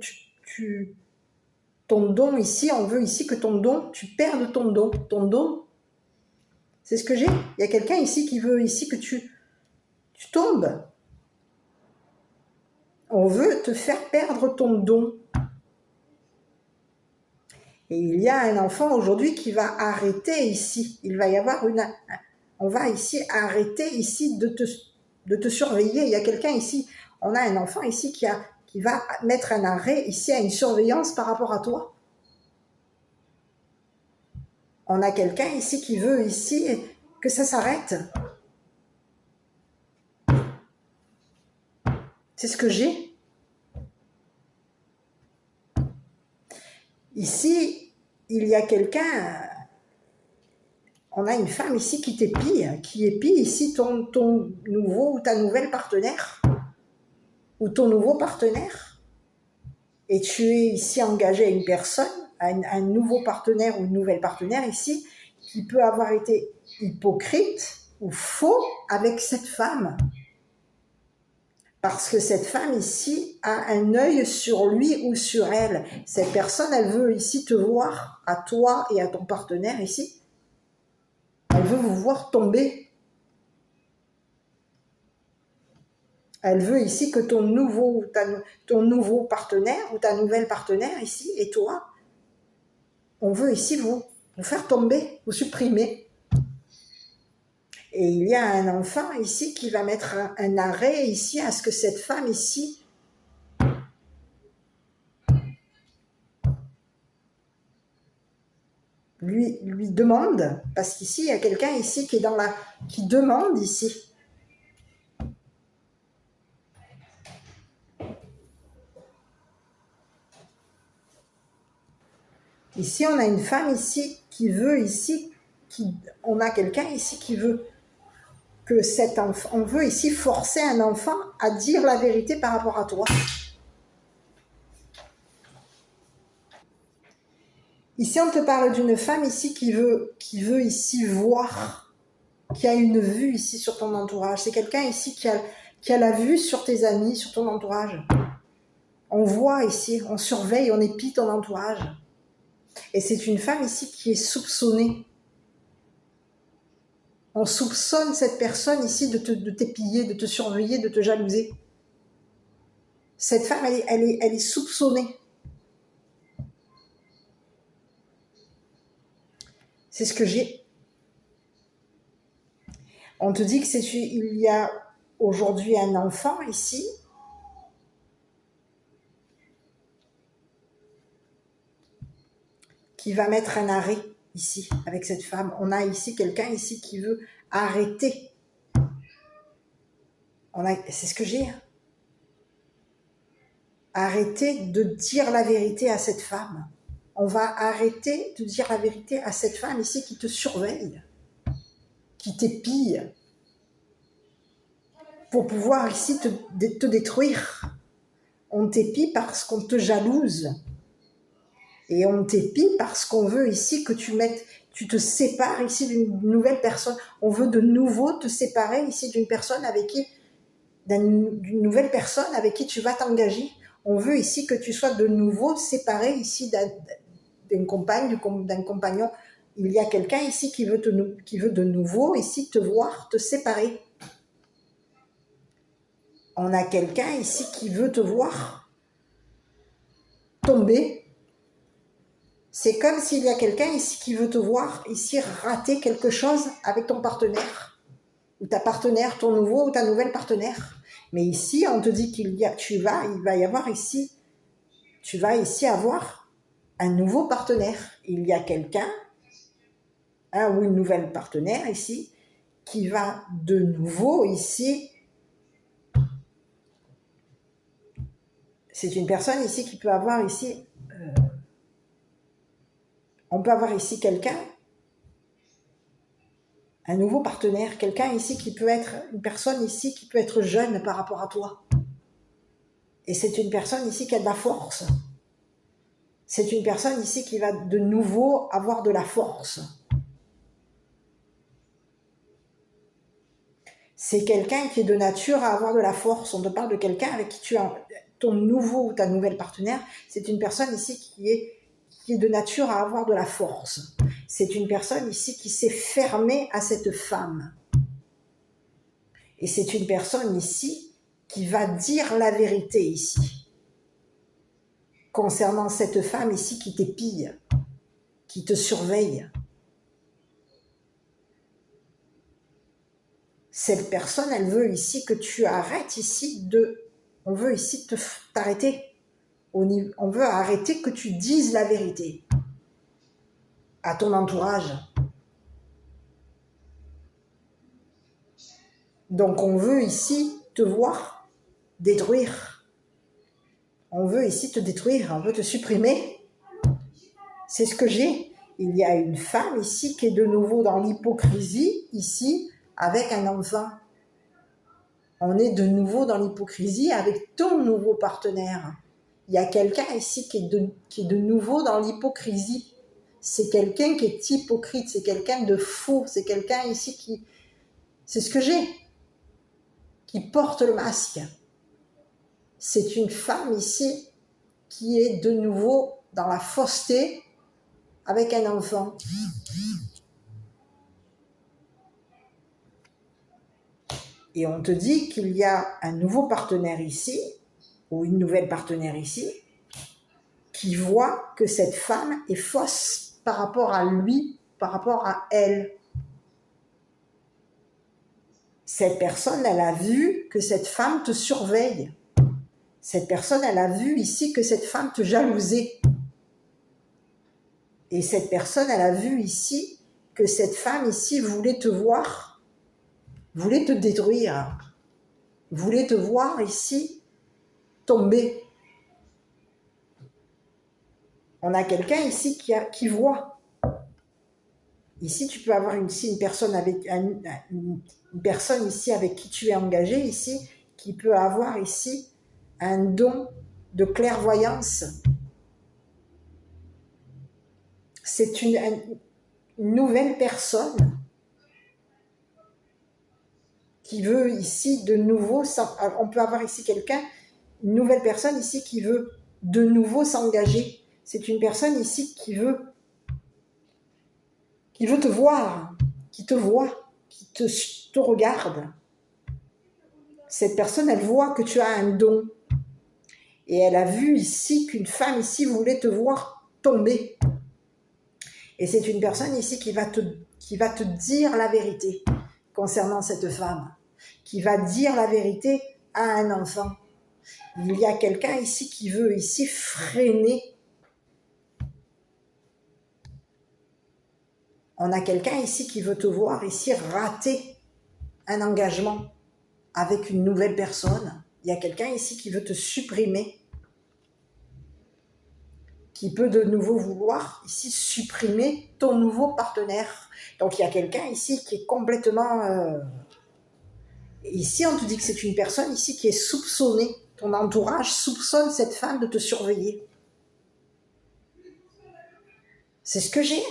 don ici, on veut ici que ton don, tu perdes ton don. Ton don, c'est ce que j'ai. Il y a quelqu'un ici qui veut ici que tu tombes. On veut te faire perdre ton don. Et il y a un enfant aujourd'hui qui va arrêter ici. Il va y avoir on va ici arrêter ici de te surveiller. Il y a quelqu'un ici, on a un enfant ici qui va mettre un arrêt ici à une surveillance par rapport à toi. On a quelqu'un ici qui veut ici que ça s'arrête. C'est ce que j'ai. Ici, il y a quelqu'un, on a une femme ici qui t'épie, qui épie ici ton nouveau ou ta nouvelle partenaire, ou ton nouveau partenaire. Et tu es ici engagé à une personne, à un nouveau partenaire ou une nouvelle partenaire ici, qui peut avoir été hypocrite ou faux avec cette femme. Parce que cette femme ici a un œil sur lui ou sur elle. Cette personne, elle veut ici te voir, à toi et à ton partenaire ici. Elle veut vous voir tomber. Elle veut ici que ton nouveau partenaire ou ta nouvelle partenaire ici et toi, on veut ici vous faire tomber, vous supprimer. Et il y a un enfant ici qui va mettre un arrêt ici à ce que cette femme ici lui demande, parce qu'ici il y a quelqu'un ici qui demande ici. Ici on a une femme ici qui veut ici, on a quelqu'un ici qui veut que cet enfant, on veut ici forcer un enfant à dire la vérité par rapport à toi. Ici, on te parle d'une femme ici qui veut ici voir, qui a une vue ici sur ton entourage. C'est quelqu'un ici qui a la vue sur tes amis, sur ton entourage. On voit ici, on surveille, on épie ton entourage. Et c'est une femme ici qui est soupçonnée. On soupçonne cette personne ici de t'épiller, de te surveiller, de te jalouser. Cette femme, elle est soupçonnée. C'est ce que j'ai. On te dit il y a aujourd'hui un enfant ici qui va mettre un arrêt ici avec cette femme. On a ici quelqu'un ici qui veut arrêter. C'est ce que j'ai. Arrêter de dire la vérité à cette femme. On va arrêter de dire la vérité à cette femme ici qui te surveille, qui t'épille, pour pouvoir ici te détruire. On t'épille parce qu'on te jalouse. Et on t'épille parce qu'on veut ici que tu te sépares ici d'une nouvelle personne. On veut de nouveau te séparer ici d'une nouvelle personne avec qui tu vas t'engager. On veut ici que tu sois de nouveau séparé ici d'une compagne, d'un compagnon. Il y a quelqu'un ici qui veut de nouveau ici te voir, te séparer. On a quelqu'un ici qui veut te voir tomber. C'est comme s'il y a quelqu'un ici qui veut te voir ici rater quelque chose avec ton partenaire, ou ta partenaire, ton nouveau ou ta nouvelle partenaire. Mais ici, on te dit tu vas ici avoir un nouveau partenaire. Il y a quelqu'un, un ou une nouvelle partenaire ici, qui va de nouveau ici. C'est une personne ici qui peut avoir ici. On peut avoir ici quelqu'un, un nouveau partenaire, quelqu'un ici qui peut être une personne ici qui peut être jeune par rapport à toi. Et c'est une personne ici qui a de la force. C'est une personne ici qui va de nouveau avoir de la force. C'est quelqu'un qui est de nature à avoir de la force. On te parle de quelqu'un avec qui tu as ton nouveau ou ta nouvelle partenaire. C'est une personne ici qui est de nature à avoir de la force. C'est une personne ici qui s'est fermée à cette femme. Et c'est une personne ici qui va dire la vérité ici. Concernant cette femme ici qui t'épille, qui te surveille. Cette personne, elle veut ici que tu arrêtes ici on veut ici t'arrêter. On veut arrêter que tu dises la vérité à ton entourage. Donc on veut ici te voir détruire. On veut ici te détruire, on veut te supprimer. C'est ce que j'ai. Il y a une femme ici qui est de nouveau dans l'hypocrisie, ici, avec un enfant. On est de nouveau dans l'hypocrisie avec ton nouveau partenaire. Il y a quelqu'un ici qui est de nouveau dans l'hypocrisie. C'est quelqu'un qui est hypocrite, c'est quelqu'un de faux, c'est quelqu'un ici qui... C'est ce que j'ai, qui porte le masque. C'est une femme ici qui est de nouveau dans la fausseté avec un enfant. Et on te dit qu'il y a un nouveau partenaire ici, ou une nouvelle partenaire ici, qui voit que cette femme est fausse par rapport à lui, par rapport à elle. Cette personne, elle a vu que cette femme te surveille. Cette personne, elle a vu ici que cette femme te jalousait. Et cette personne, elle a vu ici que cette femme ici voulait te voir, voulait te détruire, voulait te voir ici tomber. On a quelqu'un ici qui voit. Ici, tu peux avoir une personne une personne ici avec qui tu es engagé ici, qui peut avoir ici un don de clairvoyance. C'est une nouvelle personne qui veut ici de nouveau, on peut avoir ici une nouvelle personne ici qui veut de nouveau s'engager. C'est une personne ici qui veut te voir, qui te voit, qui te regarde. Cette personne, elle voit que tu as un don. Et elle a vu ici qu'une femme ici voulait te voir tomber. Et c'est une personne ici qui va te dire la vérité concernant cette femme, qui va dire la vérité à un enfant. Il y a quelqu'un ici qui veut ici freiner. On a quelqu'un ici qui veut te voir ici rater un engagement avec une nouvelle personne. Il y a quelqu'un ici qui veut te supprimer, qui peut de nouveau vouloir ici supprimer ton nouveau partenaire. Donc il y a quelqu'un ici qui est complètement... Ici on te dit que c'est une personne ici qui est soupçonnée. Ton entourage soupçonne cette femme de te surveiller. C'est ce que j'ai.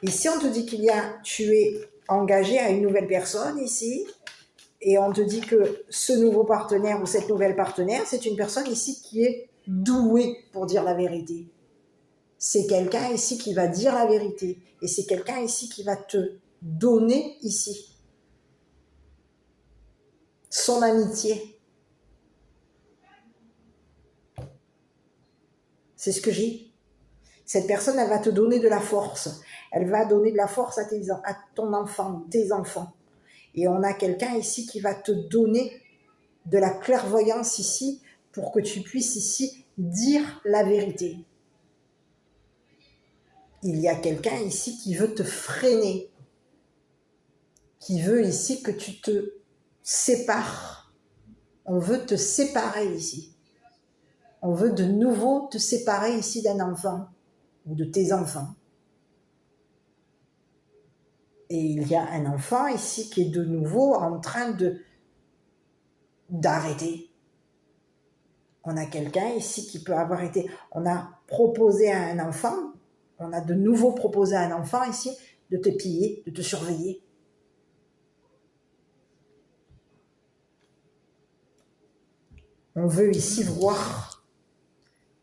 Ici on te dit tu es engagé à une nouvelle personne ici, et on te dit que ce nouveau partenaire ou cette nouvelle partenaire, c'est une personne ici qui est douée pour dire la vérité. C'est quelqu'un ici qui va dire la vérité. Et c'est quelqu'un ici qui va te donner ici son amitié. C'est ce que j'ai. Cette personne, elle va te donner de la force. Elle va donner de la force à ton enfant, tes enfants. Et on a quelqu'un ici qui va te donner de la clairvoyance ici pour que tu puisses ici dire la vérité. Il y a quelqu'un ici qui veut te freiner, qui veut ici que tu te sépares. On veut te séparer ici. On veut de nouveau te séparer ici d'un enfant ou de tes enfants. Et il y a un enfant ici qui est de nouveau en train d'arrêter. On a quelqu'un ici qui peut avoir été... On a proposé à un enfant, on a de nouveau proposé à un enfant ici de te piller, de te surveiller. On veut ici voir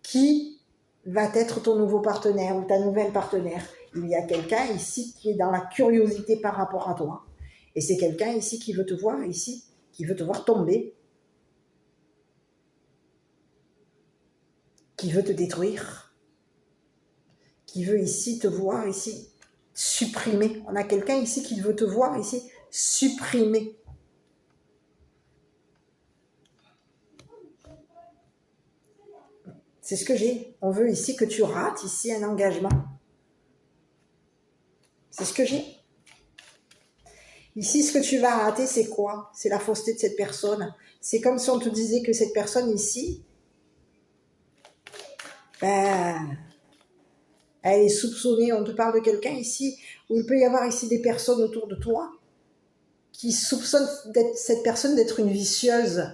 qui va être ton nouveau partenaire ou ta nouvelle partenaire. Il y a quelqu'un ici qui est dans la curiosité par rapport à toi. Et c'est quelqu'un ici qui veut te voir ici, qui veut te voir tomber, qui veut te détruire, qui veut ici te voir ici supprimer. On a quelqu'un ici qui veut te voir ici supprimer. C'est ce que j'ai. On veut ici que tu rates ici un engagement. C'est ce que j'ai. Ici, ce que tu vas rater, c'est quoi? C'est la fausseté de cette personne. C'est comme si on te disait que cette personne ici, Elle est soupçonnée, on te parle de quelqu'un ici, où il peut y avoir ici des personnes autour de toi qui soupçonnent cette personne d'être une vicieuse.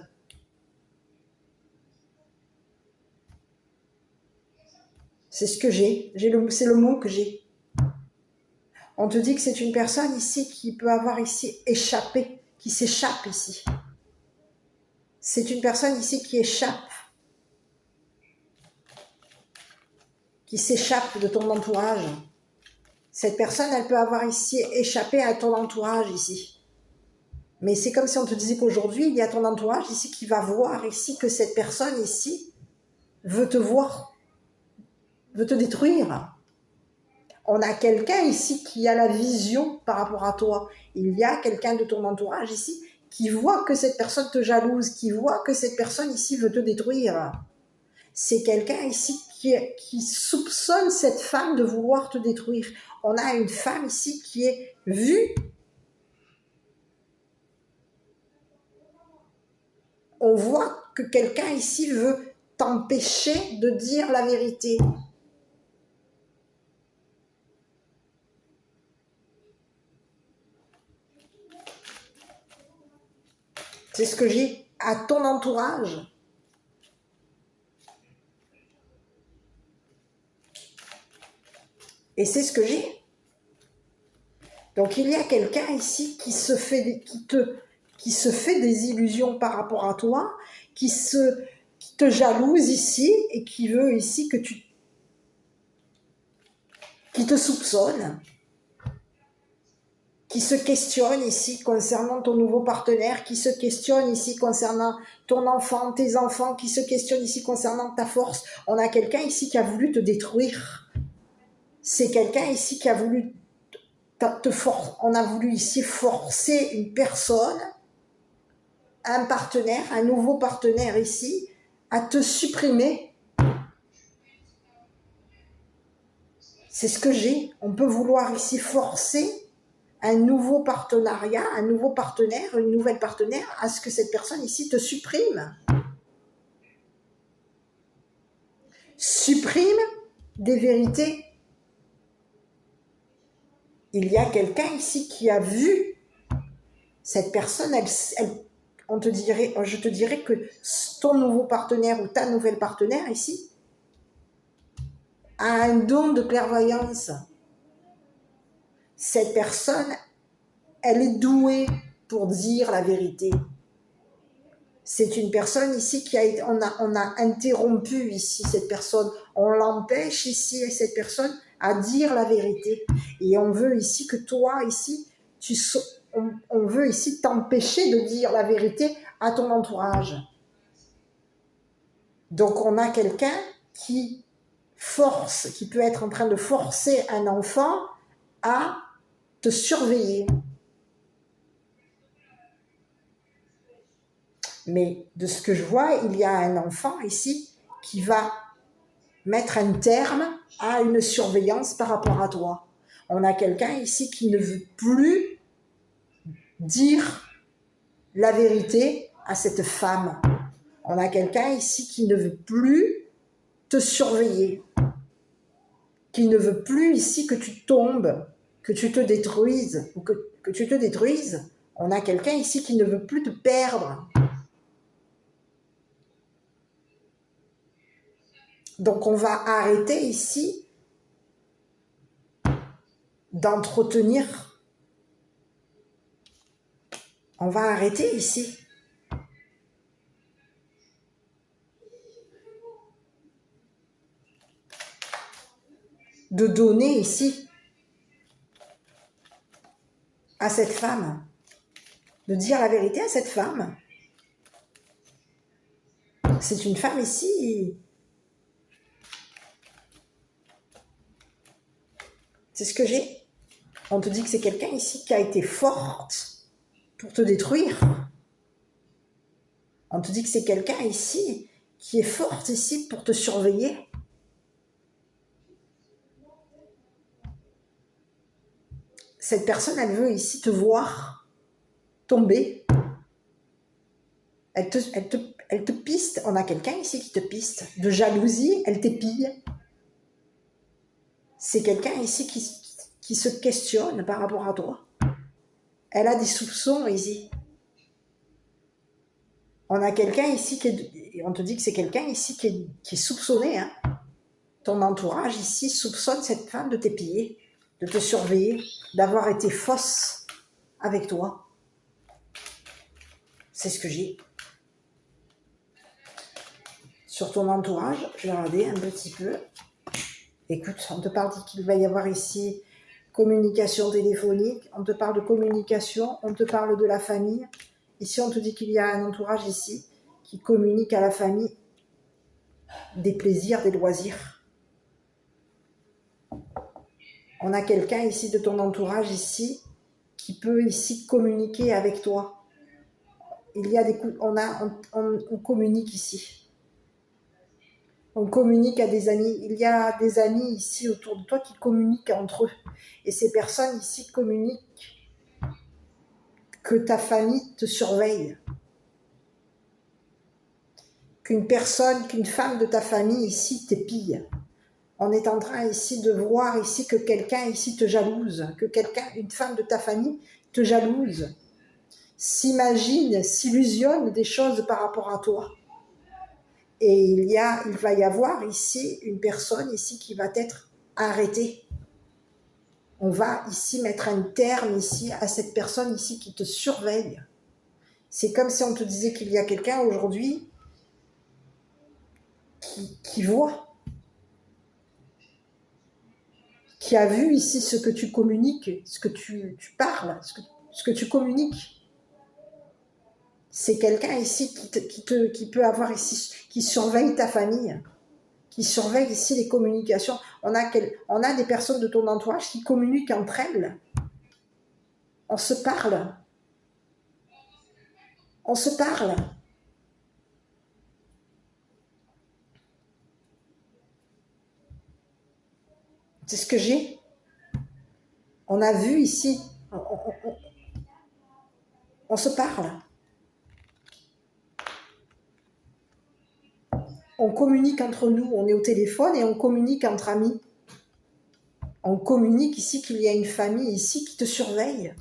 C'est ce que j'ai, c'est le mot que j'ai. On te dit que c'est une personne ici qui peut avoir ici échappé, qui s'échappe ici. C'est une personne ici qui échappe, qui s'échappe de ton entourage. Cette personne, elle peut avoir ici échappé à ton entourage ici. Mais c'est comme si on te disait qu'aujourd'hui, il y a ton entourage ici qui va voir ici que cette personne ici veut te voir, veut te détruire. On a quelqu'un ici qui a la vision par rapport à toi. Il y a quelqu'un de ton entourage ici qui voit que cette personne te jalouse, qui voit que cette personne ici veut te détruire. C'est quelqu'un ici qui soupçonne cette femme de vouloir te détruire. On a une femme ici qui est vue. On voit que quelqu'un ici veut t'empêcher de dire la vérité. C'est ce que j'ai à ton entourage. Et c'est ce que j'ai. Donc il y a quelqu'un ici qui se fait des illusions par rapport à toi, qui te jalouse ici et qui veut ici qui te soupçonne, qui se questionne ici concernant ton nouveau partenaire, qui se questionne ici concernant ton enfant, tes enfants, qui se questionne ici concernant ta force. On a quelqu'un ici qui a voulu te détruire. C'est quelqu'un ici qui a voulu on a voulu ici forcer une personne, un partenaire, un nouveau partenaire ici, à te supprimer. C'est ce que j'ai. On peut vouloir ici forcer un nouveau partenariat, un nouveau partenaire, une nouvelle partenaire, à ce que cette personne ici te supprime. Supprime des vérités. Il y a quelqu'un ici qui a vu cette personne, je te dirais que ton nouveau partenaire ou ta nouvelle partenaire ici a un don de clairvoyance. Cette personne, elle est douée pour dire la vérité. C'est une personne ici on a interrompu ici cette personne. On l'empêche ici, cette personne, à dire la vérité. Et on veut ici que toi, ici, on veut ici t'empêcher de dire la vérité à ton entourage. Donc on a quelqu'un qui peut être en train de forcer un enfant à te surveiller. Mais de ce que je vois, il y a un enfant ici qui va mettre un terme à une surveillance par rapport à toi. On a quelqu'un ici qui ne veut plus dire la vérité à cette femme. On a quelqu'un ici qui ne veut plus te surveiller, qui ne veut plus ici que tu tombes, que tu te détruises, ou que tu te détruises. On a quelqu'un ici qui ne veut plus te perdre. Donc on va arrêter ici d'entretenir. On va arrêter ici de donner ici à cette femme, de dire la vérité à cette femme. C'est une femme ici. C'est ce que j'ai. On te dit que c'est quelqu'un ici qui a été forte pour te détruire. On te dit que c'est quelqu'un ici qui est forte ici pour te surveiller. Cette personne, elle veut ici te voir tomber. Elle te piste. On a quelqu'un ici qui te piste. De jalousie, elle t'épille. C'est quelqu'un ici qui se questionne par rapport à toi. Elle a des soupçons ici. On a quelqu'un ici on te dit que c'est quelqu'un ici qui est soupçonné. Hein. Ton entourage ici soupçonne cette femme de t'épier, de te surveiller, d'avoir été fausse avec toi. C'est ce que j'ai. Sur ton entourage, je vais regarder un petit peu. Écoute, on te parle qu'il va y avoir ici communication téléphonique, on te parle de communication, on te parle de la famille. Ici, on te dit qu'il y a un entourage ici qui communique à la famille des plaisirs, des loisirs. On a quelqu'un ici de ton entourage ici qui peut ici communiquer avec toi. Il y a on communique ici. On communique à des amis. Il y a des amis ici autour de toi qui communiquent entre eux. Et ces personnes ici communiquent que ta famille te surveille. Qu'une femme de ta famille ici t'épille. On est en train ici de voir ici que quelqu'un ici te jalouse. Que une femme de ta famille te jalouse. S'imagine, s'illusionne des choses par rapport à toi. Et il va y avoir ici une personne ici qui va être arrêtée. On va ici mettre un terme ici à cette personne ici qui te surveille. C'est comme si on te disait qu'il y a quelqu'un aujourd'hui qui voit, qui a vu ici ce que tu communiques, ce que tu parles, ce que tu communiques. C'est quelqu'un ici qui peut avoir ici, qui surveille ta famille, qui surveille ici les communications. On a des personnes de ton entourage qui communiquent entre elles. On se parle. On se parle. C'est ce que j'ai. On a vu ici. On se parle. On communique entre nous. On est au téléphone et on communique entre amis. On communique ici qu'il y a une famille ici qui te surveille.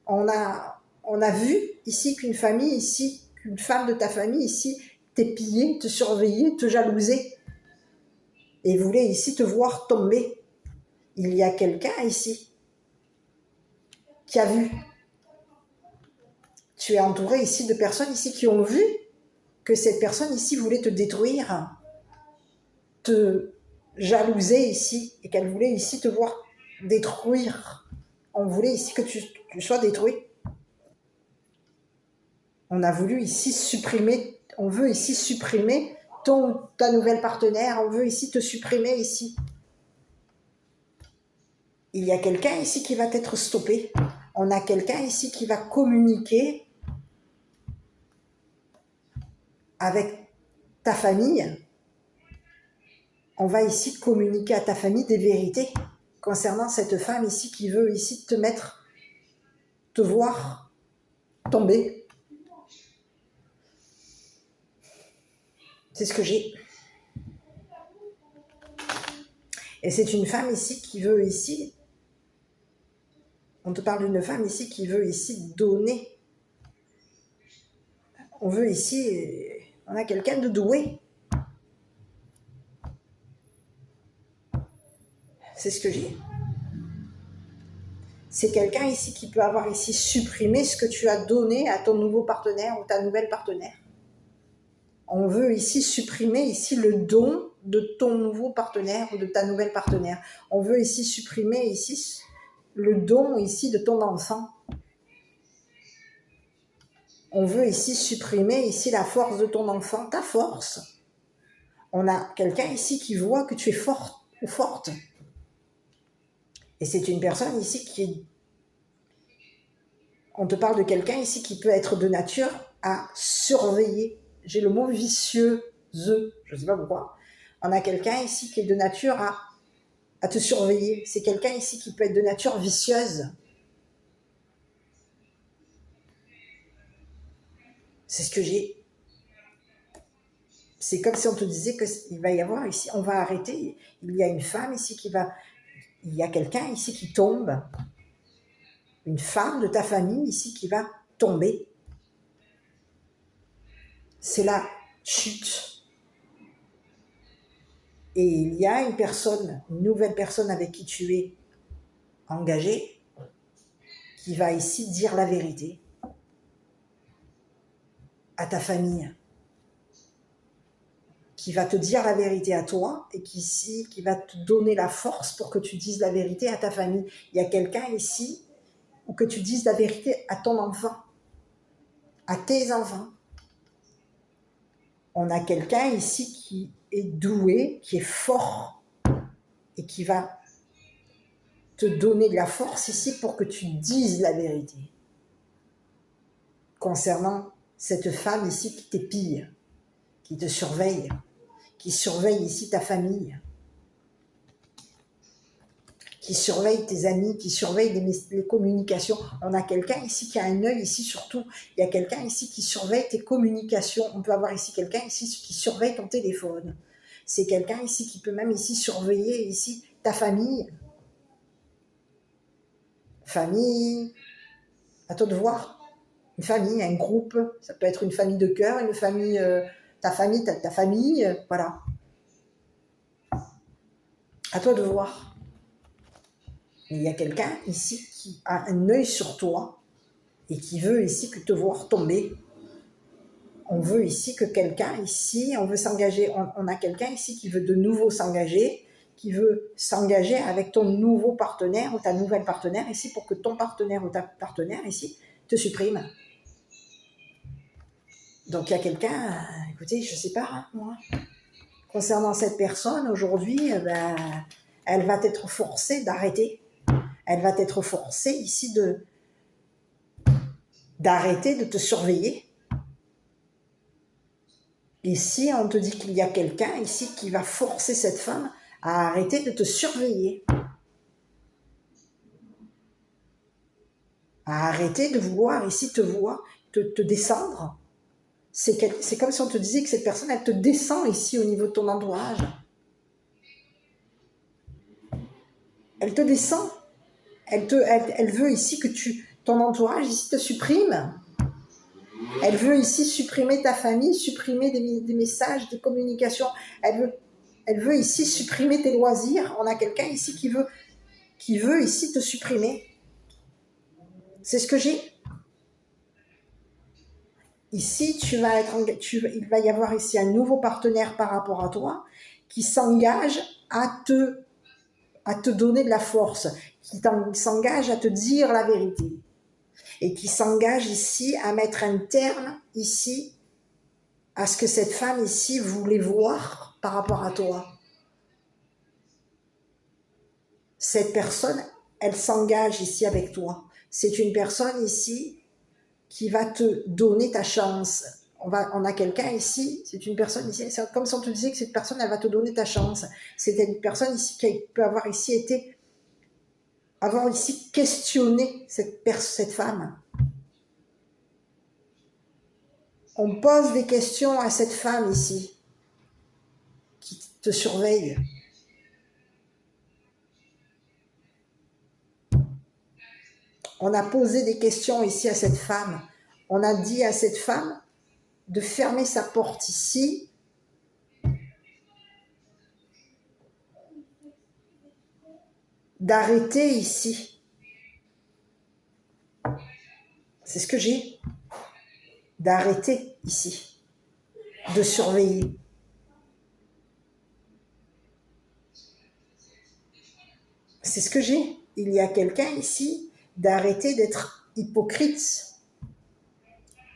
On a vu ici qu'une famille ici, qu'une femme de ta famille ici t'épillait, te surveillait, te jalousait. Et voulait ici te voir tomber. Il y a quelqu'un ici qui a vu. Tu es entouré ici de personnes ici qui ont vu que cette personne ici voulait te détruire, te jalouser ici, et qu'elle voulait ici te voir détruire. On voulait ici que tu sois détruit. On a voulu ici supprimer, on veut ici supprimer ta nouvelle partenaire, on veut ici te supprimer ici. Il y a quelqu'un ici qui va être stoppé. On a quelqu'un ici qui va communiquer avec ta famille. On va ici communiquer à ta famille des vérités concernant cette femme ici qui veut ici te voir tomber. C'est ce que j'ai. Et c'est une femme ici qui veut ici, on te parle d'une femme ici qui veut ici donner. On veut ici, on a quelqu'un de doué. C'est ce que j'ai. C'est quelqu'un ici qui peut avoir ici supprimé ce que tu as donné à ton nouveau partenaire ou ta nouvelle partenaire. On veut ici supprimer ici le don de ton nouveau partenaire ou de ta nouvelle partenaire. On veut ici supprimer ici le don ici de ton enfant. On veut ici supprimer ici la force de ton enfant, ta force. On a quelqu'un ici qui voit que tu es fort ou forte. Et c'est une personne ici qui... On te parle de quelqu'un ici qui peut être de nature à surveiller. J'ai le mot vicieuse, je ne sais pas pourquoi. On a quelqu'un ici qui est de nature à te surveiller. C'est quelqu'un ici qui peut être de nature vicieuse. C'est ce que j'ai. c'est comme si on te disait qu'il va y avoir ici, on va arrêter, il y a une femme ici il y a quelqu'un ici qui tombe, une femme de ta famille ici qui va tomber. C'est la chute. Et il y a une nouvelle personne avec qui tu es engagé, qui va ici dire la vérité à ta famille, qui va te dire la vérité à toi et qui va te donner la force pour que tu dises la vérité à ta famille. Il y a quelqu'un ici ou que tu dises la vérité à ton enfant, à tes enfants. On a quelqu'un ici qui est doué, qui est fort et qui va te donner de la force ici pour que tu dises la vérité concernant cette femme ici qui t'épille, qui te surveille, qui surveille ici ta famille, qui surveille tes amis, qui surveille les communications. On a quelqu'un ici qui a un œil ici surtout. Il y a quelqu'un ici qui surveille tes communications. On peut avoir ici quelqu'un ici qui surveille ton téléphone. C'est quelqu'un ici qui peut même ici surveiller ici ta famille. Famille, à toi de voir. Une famille, un groupe, ça peut être une famille de cœur, une famille, ta famille, voilà. À toi de voir. Il y a quelqu'un ici qui a un œil sur toi et qui veut ici que te voir tomber. On veut ici que quelqu'un ici, on veut s'engager, on a quelqu'un ici qui veut de nouveau s'engager, qui veut s'engager avec ton nouveau partenaire ou ta nouvelle partenaire ici pour que ton partenaire ou ta partenaire ici te supprime. Donc il y a quelqu'un, écoutez, je ne sais pas, hein, moi, concernant cette personne, aujourd'hui, elle va être forcée d'arrêter. Elle va être forcée ici d'arrêter de te surveiller. Ici, on te dit qu'il y a quelqu'un ici qui va forcer cette femme à arrêter de te surveiller. À arrêter de vouloir ici te descendre. C'est comme si on te disait que cette personne, elle te descend ici au niveau de ton entourage. Elle te descend. Elle veut ici que ton entourage ici te supprime. Elle veut ici supprimer ta famille, supprimer des messages, des communications. Elle veut ici supprimer tes loisirs. On a quelqu'un ici qui veut ici te supprimer. C'est ce que j'ai. Ici, il va y avoir ici un nouveau partenaire par rapport à toi qui s'engage à te donner de la force, qui s'engage à te dire la vérité et qui s'engage ici à mettre un terme ici à ce que cette femme ici voulait voir par rapport à toi. Cette personne, elle s'engage ici avec toi. C'est une personne ici qui va te donner ta chance. On a quelqu'un ici, c'est une personne ici, c'est comme si on te disait que cette personne, elle va te donner ta chance. C'est une personne ici qui peut avoir ici questionné cette femme. On pose des questions à cette femme ici, qui te surveille. On a posé des questions ici à cette femme. On a dit à cette femme de fermer sa porte ici. D'arrêter ici. C'est ce que j'ai. D'arrêter ici. De surveiller. C'est ce que j'ai. Il y a quelqu'un ici d'arrêter d'être hypocrite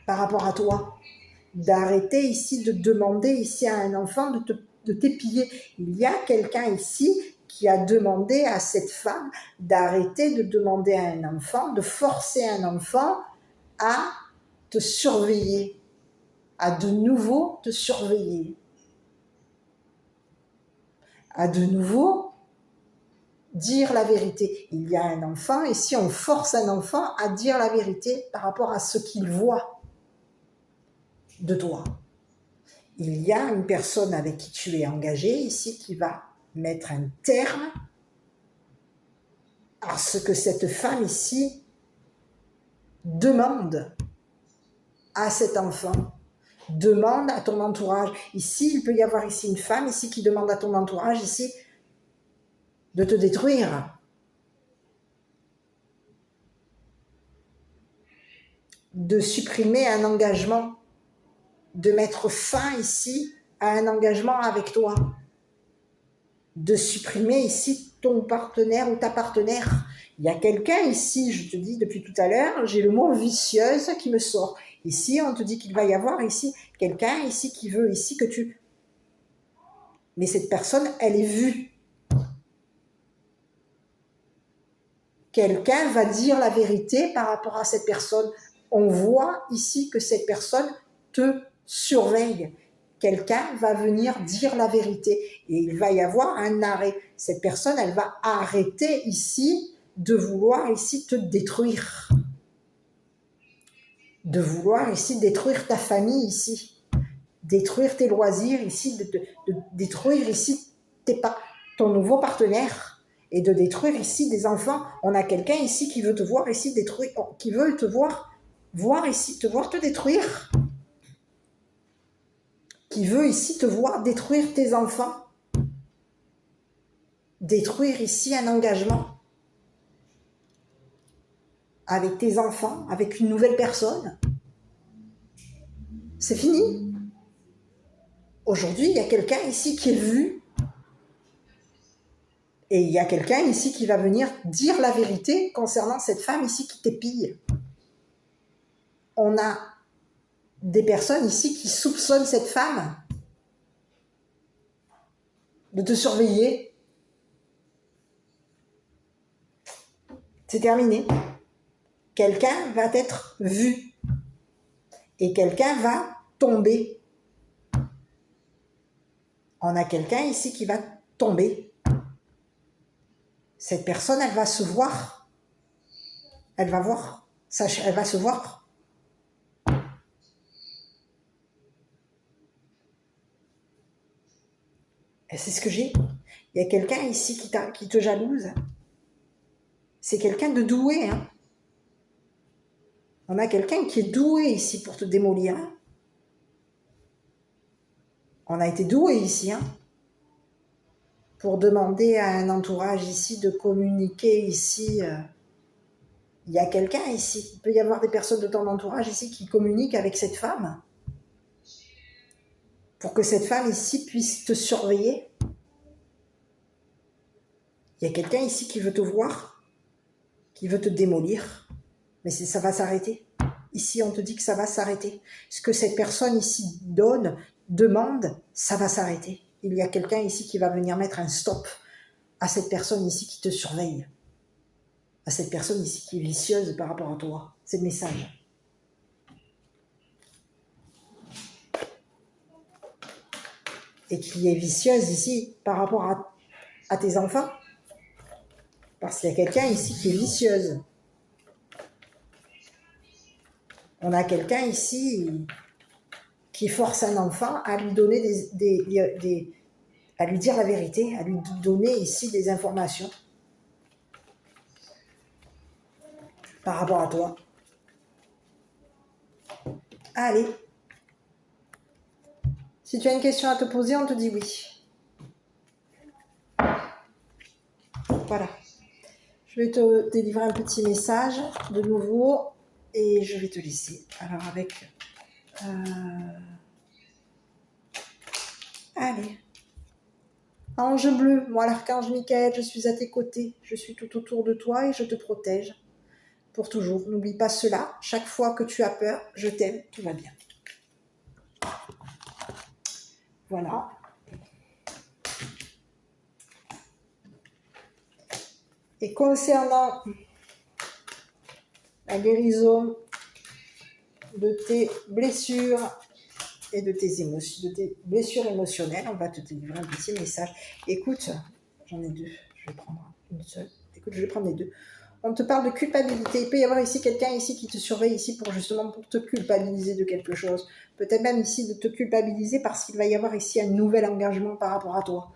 par rapport à toi. D'arrêter ici de demander ici à un enfant de t'épier. Il y a quelqu'un ici qui a demandé à cette femme d'arrêter de demander à un enfant, de forcer un enfant à te surveiller, à de nouveau te surveiller, à de nouveau dire la vérité. Il y a un enfant, et si on force un enfant à dire la vérité par rapport à ce qu'il voit de toi. il y a une personne avec qui tu es engagé ici qui va mettre un terme à ce que cette femme ici demande à cet enfant, demande à ton entourage. Ici, il peut y avoir ici une femme ici qui demande à ton entourage ici de te détruire. De supprimer un engagement, de mettre fin ici à un engagement avec toi, de supprimer ici ton partenaire ou ta partenaire. Il y a quelqu'un ici, je te dis depuis tout à l'heure, j'ai le mot vicieuse qui me sort. Ici, on te dit qu'il va y avoir ici quelqu'un ici qui veut ici que tu... Mais cette personne, elle est vue. Quelqu'un va dire la vérité par rapport à cette personne. On voit ici que cette personne te surveille. Quelqu'un va venir dire la vérité et il va y avoir un arrêt. Cette personne, elle va arrêter ici de vouloir ici te détruire. De vouloir ici détruire ta famille ici. Détruire tes loisirs ici, de détruire ici ton nouveau partenaire et de détruire ici des enfants. On a quelqu'un ici qui veut te voir ici détruire, qui veut te voir ici, te voir te détruire. Qui veut ici te voir détruire tes enfants. Détruire ici un engagement avec tes enfants, avec une nouvelle personne. C'est fini. Aujourd'hui, il y a quelqu'un ici qui est vu. Et il y a quelqu'un ici qui va venir dire la vérité concernant cette femme ici qui t'épille. On a des personnes ici qui soupçonnent cette femme de te surveiller. C'est terminé. Quelqu'un va être vu. Et quelqu'un va tomber. On a quelqu'un ici qui va tomber. Cette personne, elle va se voir. Elle va voir. Elle va se voir. Et c'est ce que j'ai. Il y a quelqu'un ici qui te jalouse. C'est quelqu'un de doué. Hein. On a quelqu'un qui est doué ici pour te démolir. Hein. On a été doué ici. Hein. Pour demander à un entourage ici de communiquer ici. Il y a quelqu'un ici. Il peut y avoir des personnes de ton entourage ici qui communiquent avec cette femme. Pour que cette femme ici puisse te surveiller. Il y a quelqu'un ici qui veut te voir, qui veut te démolir, mais ça va s'arrêter. Ici, on te dit que ça va s'arrêter. Ce que cette personne ici demande, ça va s'arrêter. Il y a quelqu'un ici qui va venir mettre un stop à cette personne ici qui te surveille, à cette personne ici qui est vicieuse par rapport à toi. C'est le message. Et qui est vicieuse ici par rapport à tes enfants. Parce qu'il y a quelqu'un ici qui est vicieuse. On a quelqu'un ici qui force un enfant à lui donner à lui dire la vérité, à lui donner ici des informations par rapport à toi. Allez. Si tu as une question à te poser, on te dit oui. Voilà. Je vais te délivrer un petit message de nouveau et je vais te laisser. Alors avec... Allez. Ange bleu, moi l'archange Michael, je suis à tes côtés. Je suis tout autour de toi et je te protège. Pour toujours. N'oublie pas cela. Chaque fois que tu as peur, je t'aime, tout va bien. Voilà. Et concernant la guérison de tes blessures et de tes émotions, de tes blessures émotionnelles, on va te délivrer un petit message. Écoute, j'en ai deux. Je vais prendre une seule. Écoute, je vais prendre les deux. On te parle de culpabilité. Il peut y avoir ici quelqu'un ici qui te surveille ici pour justement pour te culpabiliser de quelque chose. Peut-être même ici de te culpabiliser parce qu'il va y avoir ici un nouvel engagement par rapport à toi.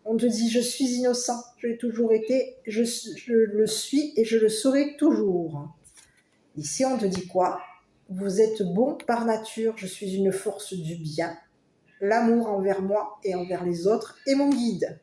On te dit, je suis innocent, je l'ai toujours été, je le suis et je le serai toujours. Ici, on te dit quoi? Vous êtes bon par nature, je suis une force du bien. L'amour envers moi et envers les autres est mon guide.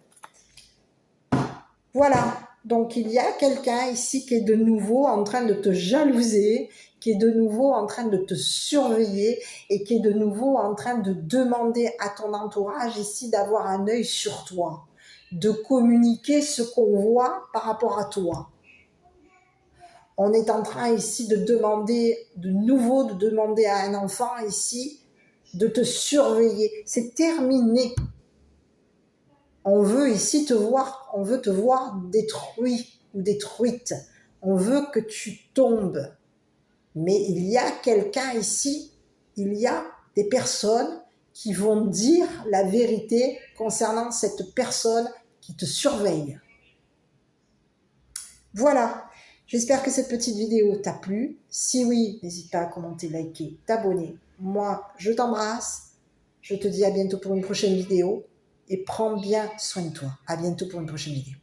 Voilà, donc il y a quelqu'un ici qui est de nouveau en train de te jalouser, qui est de nouveau en train de te surveiller et qui est de nouveau en train de demander à ton entourage ici d'avoir un œil sur toi, de communiquer ce qu'on voit par rapport à toi. On est en train ici de demander, de nouveau de demander à un enfant ici de te surveiller. C'est terminé. On veut ici te voir, on veut te voir détruit ou détruite. On veut que tu tombes. Mais il y a quelqu'un ici, il y a des personnes qui vont dire la vérité concernant cette personne qui te surveille. Voilà, j'espère que cette petite vidéo t'a plu. Si oui, n'hésite pas à commenter, liker, t'abonner. Moi, je t'embrasse. Je te dis à bientôt pour une prochaine vidéo. Et prends bien soin de toi. À bientôt pour une prochaine vidéo.